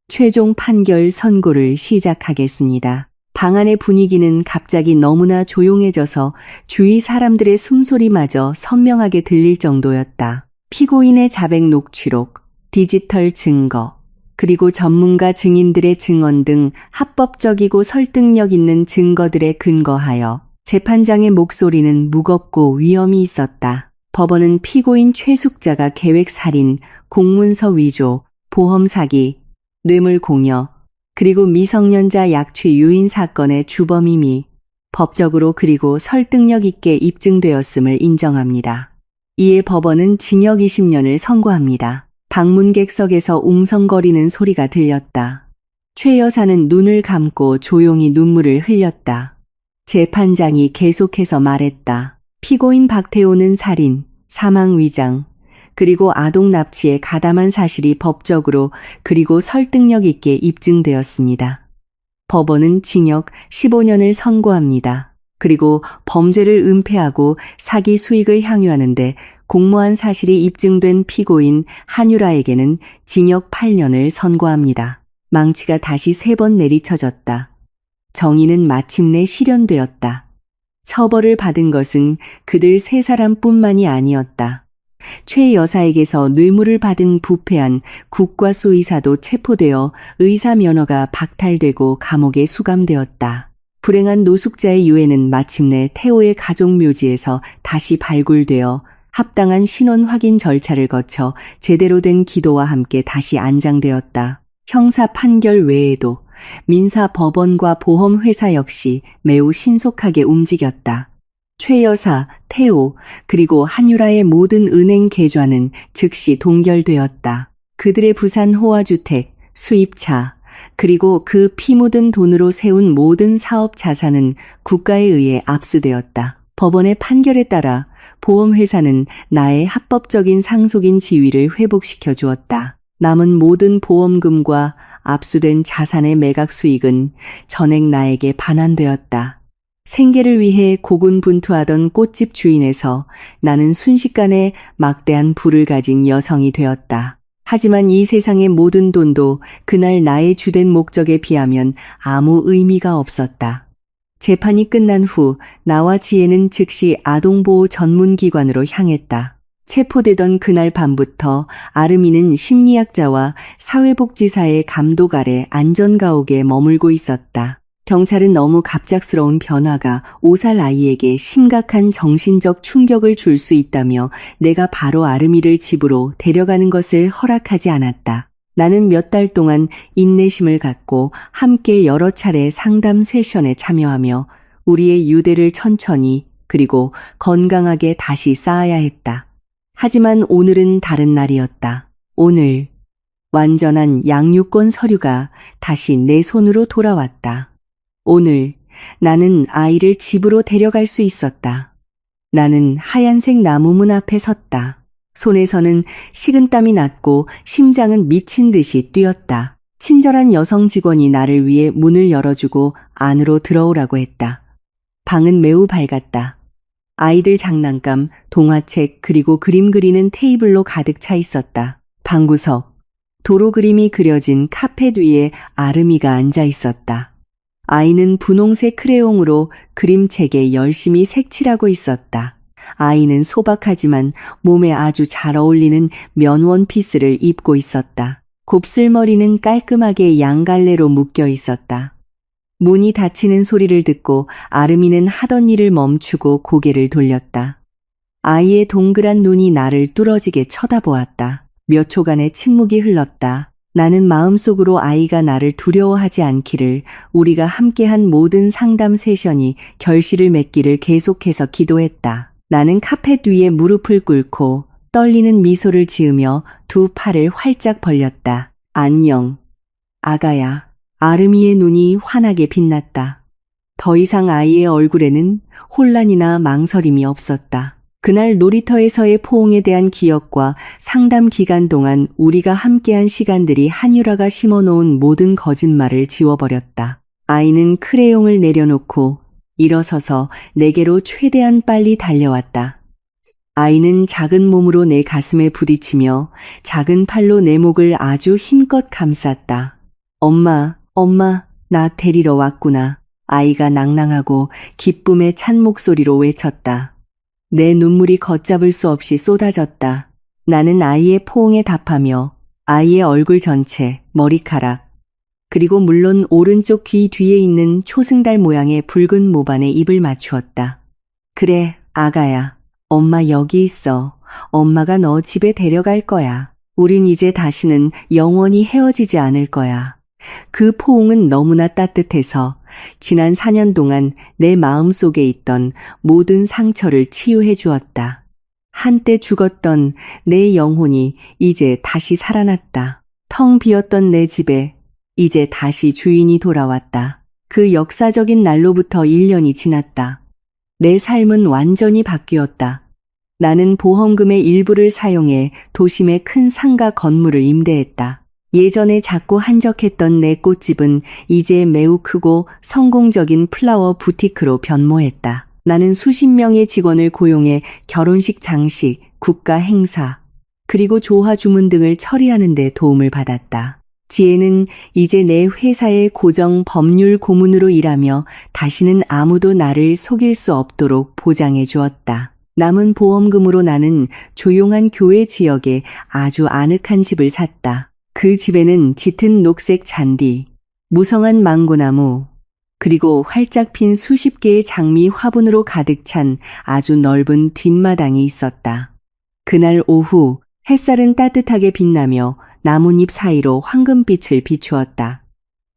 최종 판결 선고를 시작하겠습니다. 방 안의 분위기는 갑자기 너무나 조용해져서 주위 사람들의 숨소리마저 선명하게 들릴 정도였다. 피고인의 자백 녹취록, 디지털 증거, 그리고 전문가 증인들의 증언 등 합법적이고 설득력 있는 증거들에 근거하여 재판장의 목소리는 무겁고 위엄이 있었다. 법원은 피고인 최숙자가 계획살인, 공문서 위조, 보험 사기, 뇌물공여, 그리고 미성년자 약취 유인 사건의 주범임이 법적으로 그리고 설득력 있게 입증되었음을 인정합니다. 이에 법원은 징역 20년을 선고합니다. 방문객석에서 웅성거리는 소리가 들렸다. 최 여사는 눈을 감고 조용히 눈물을 흘렸다. 재판장이 계속해서 말했다. 피고인 박태호는 살인, 사망위장, 그리고 아동 납치에 가담한 사실이 법적으로 그리고 설득력 있게 입증되었습니다. 법원은 징역 15년을 선고합니다. 그리고 범죄를 은폐하고 사기 수익을 향유하는데 공모한 사실이 입증된 피고인 한유라에게는 징역 8년을 선고합니다. 망치가 다시 3번 내리쳐졌다. 정의는 마침내 실현되었다. 처벌을 받은 것은 그들 3사람뿐만이 아니었다. 최 여사에게서 뇌물을 받은 부패한 국과수 의사도 체포되어 의사 면허가 박탈되고 감옥에 수감되었다. 불행한 노숙자의 유해는 마침내 태호의 가족 묘지에서 다시 발굴되어 합당한 신원 확인 절차를 거쳐 제대로 된 기도와 함께 다시 안장되었다. 형사 판결 외에도 민사 법원과 보험회사 역시 매우 신속하게 움직였다. 최 여사, 태호, 그리고 한유라의 모든 은행 계좌는 즉시 동결되었다. 그들의 부산 호화주택, 수입차, 그리고 그 피 묻은 돈으로 세운 모든 사업 자산은 국가에 의해 압수되었다. 법원의 판결에 따라 보험회사는 나의 합법적인 상속인 지위를 회복시켜 주었다. 남은 모든 보험금과 압수된 자산의 매각 수익은 전액 나에게 반환되었다. 생계를 위해 고군분투하던 꽃집 주인에서 나는 순식간에 막대한 부를 가진 여성이 되었다. 하지만 이 세상의 모든 돈도 그날 나의 주된 목적에 비하면 아무 의미가 없었다. 재판이 끝난 후 나와 지혜는 즉시 아동보호 전문기관으로 향했다. 체포되던 그날 밤부터 아름이는 심리학자와 사회복지사의 감독 아래 안전가옥에 머물고 있었다. 경찰은 너무 갑작스러운 변화가 5살 아이에게 심각한 정신적 충격을 줄 수 있다며 내가 바로 아름이를 집으로 데려가는 것을 허락하지 않았다. 나는 몇 달 동안 인내심을 갖고 함께 여러 차례 상담 세션에 참여하며 우리의 유대를 천천히 그리고 건강하게 다시 쌓아야 했다. 하지만 오늘은 다른 날이었다. 오늘 완전한 양육권 서류가 다시 내 손으로 돌아왔다. 오늘 나는 아이를 집으로 데려갈 수 있었다. 나는 하얀색 나무문 앞에 섰다. 손에서는 식은땀이 났고 심장은 미친 듯이 뛰었다. 친절한 여성 직원이 나를 위해 문을 열어주고 안으로 들어오라고 했다. 방은 매우 밝았다. 아이들 장난감, 동화책, 그리고 그림 그리는 테이블로 가득 차 있었다. 방구석, 도로 그림이 그려진 카펫 위에 아름이가 앉아 있었다. 아이는 분홍색 크레용으로 그림책에 열심히 색칠하고 있었다. 아이는 소박하지만 몸에 아주 잘 어울리는 면 원피스를 입고 있었다. 곱슬머리는 깔끔하게 양갈래로 묶여 있었다. 문이 닫히는 소리를 듣고 아름이는 하던 일을 멈추고 고개를 돌렸다. 아이의 동그란 눈이 나를 뚫어지게 쳐다보았다. 몇 초간의 침묵이 흘렀다. 나는 마음속으로 아이가 나를 두려워하지 않기를, 우리가 함께한 모든 상담 세션이 결실을 맺기를 계속해서 기도했다. 나는 카펫 위에 무릎을 꿇고 떨리는 미소를 지으며 두 팔을 활짝 벌렸다. 안녕, 아가야. 아름이의 눈이 환하게 빛났다. 더 이상 아이의 얼굴에는 혼란이나 망설임이 없었다. 그날 놀이터에서의 포옹에 대한 기억과 상담 기간 동안 우리가 함께한 시간들이 한유라가 심어놓은 모든 거짓말을 지워버렸다. 아이는 크레용을 내려놓고 일어서서 내게로 최대한 빨리 달려왔다. 아이는 작은 몸으로 내 가슴에 부딪히며 작은 팔로 내 목을 아주 힘껏 감쌌다. 엄마, 나 데리러 왔구나. 아이가 낭낭하고 기쁨에 찬 목소리로 외쳤다. 내 눈물이 걷잡을 수 없이 쏟아졌다. 나는 아이의 포옹에 답하며 아이의 얼굴 전체, 머리카락, 그리고 물론 오른쪽 귀 뒤에 있는 초승달 모양의 붉은 모반에 입을 맞추었다. 그래, 아가야. 엄마 여기 있어. 엄마가 너 집에 데려갈 거야. 우린 이제 다시는 영원히 헤어지지 않을 거야. 그 포옹은 너무나 따뜻해서 지난 4년 동안 내 마음속에 있던 모든 상처를 치유해 주었다. 한때 죽었던 내 영혼이 이제 다시 살아났다. 텅 비었던 내 집에 이제 다시 주인이 돌아왔다. 그 역사적인 날로부터 1년이 지났다. 내 삶은 완전히 바뀌었다. 나는 보험금의 일부를 사용해 도심의 큰 상가 건물을 임대했다. 예전에 작고 한적했던 내 꽃집은 이제 매우 크고 성공적인 플라워 부티크로 변모했다. 나는 수십 명의 직원을 고용해 결혼식 장식, 국가 행사, 그리고 조화 주문 등을 처리하는 데 도움을 받았다. 지혜는 이제 내 회사의 고정 법률 고문으로 일하며 다시는 아무도 나를 속일 수 없도록 보장해 주었다. 남은 보험금으로 나는 조용한 교외 지역에 아주 아늑한 집을 샀다. 그 집에는 짙은 녹색 잔디, 무성한 망고나무, 그리고 활짝 핀 수십 개의 장미 화분으로 가득 찬 아주 넓은 뒷마당이 있었다. 그날 오후 햇살은 따뜻하게 빛나며 나뭇잎 사이로 황금빛을 비추었다.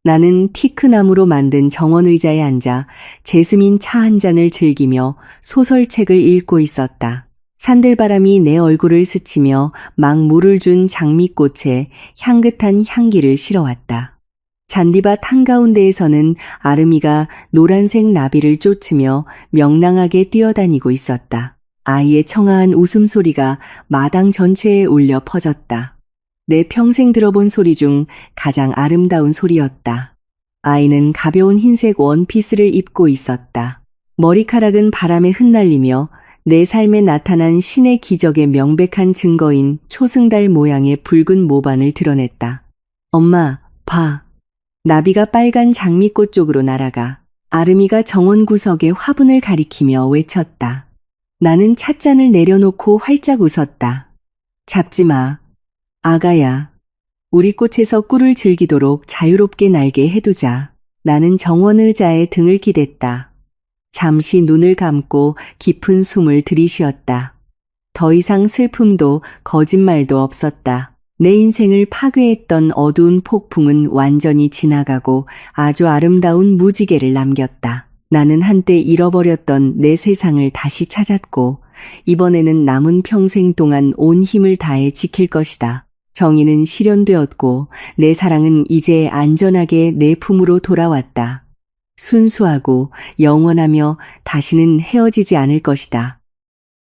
나는 티크나무로 만든 정원의자에 앉아 제스민 차 한 잔을 즐기며 소설책을 읽고 있었다. 산들바람이 내 얼굴을 스치며 막 물을 준 장미꽃에 향긋한 향기를 실어왔다. 잔디밭 한가운데에서는 아름이가 노란색 나비를 쫓으며 명랑하게 뛰어다니고 있었다. 아이의 청아한 웃음소리가 마당 전체에 울려 퍼졌다. 내 평생 들어본 소리 중 가장 아름다운 소리였다. 아이는 가벼운 흰색 원피스를 입고 있었다. 머리카락은 바람에 흩날리며 내 삶에 나타난 신의 기적의 명백한 증거인 초승달 모양의 붉은 모반을 드러냈다. 엄마, 봐. 나비가 빨간 장미꽃 쪽으로 날아가. 아름이가 정원 구석에 화분을 가리키며 외쳤다. 나는 찻잔을 내려놓고 활짝 웃었다. 잡지 마. 아가야, 우리 꽃에서 꿀을 즐기도록 자유롭게 날게 해두자. 나는 정원 의자에 등을 기댔다. 잠시 눈을 감고 깊은 숨을 들이쉬었다. 더 이상 슬픔도 거짓말도 없었다. 내 인생을 파괴했던 어두운 폭풍은 완전히 지나가고 아주 아름다운 무지개를 남겼다. 나는 한때 잃어버렸던 내 세상을 다시 찾았고 이번에는 남은 평생 동안 온 힘을 다해 지킬 것이다. 정의는 실현되었고 내 사랑은 이제 안전하게 내 품으로 돌아왔다. 순수하고 영원하며 다시는 헤어지지 않을 것이다.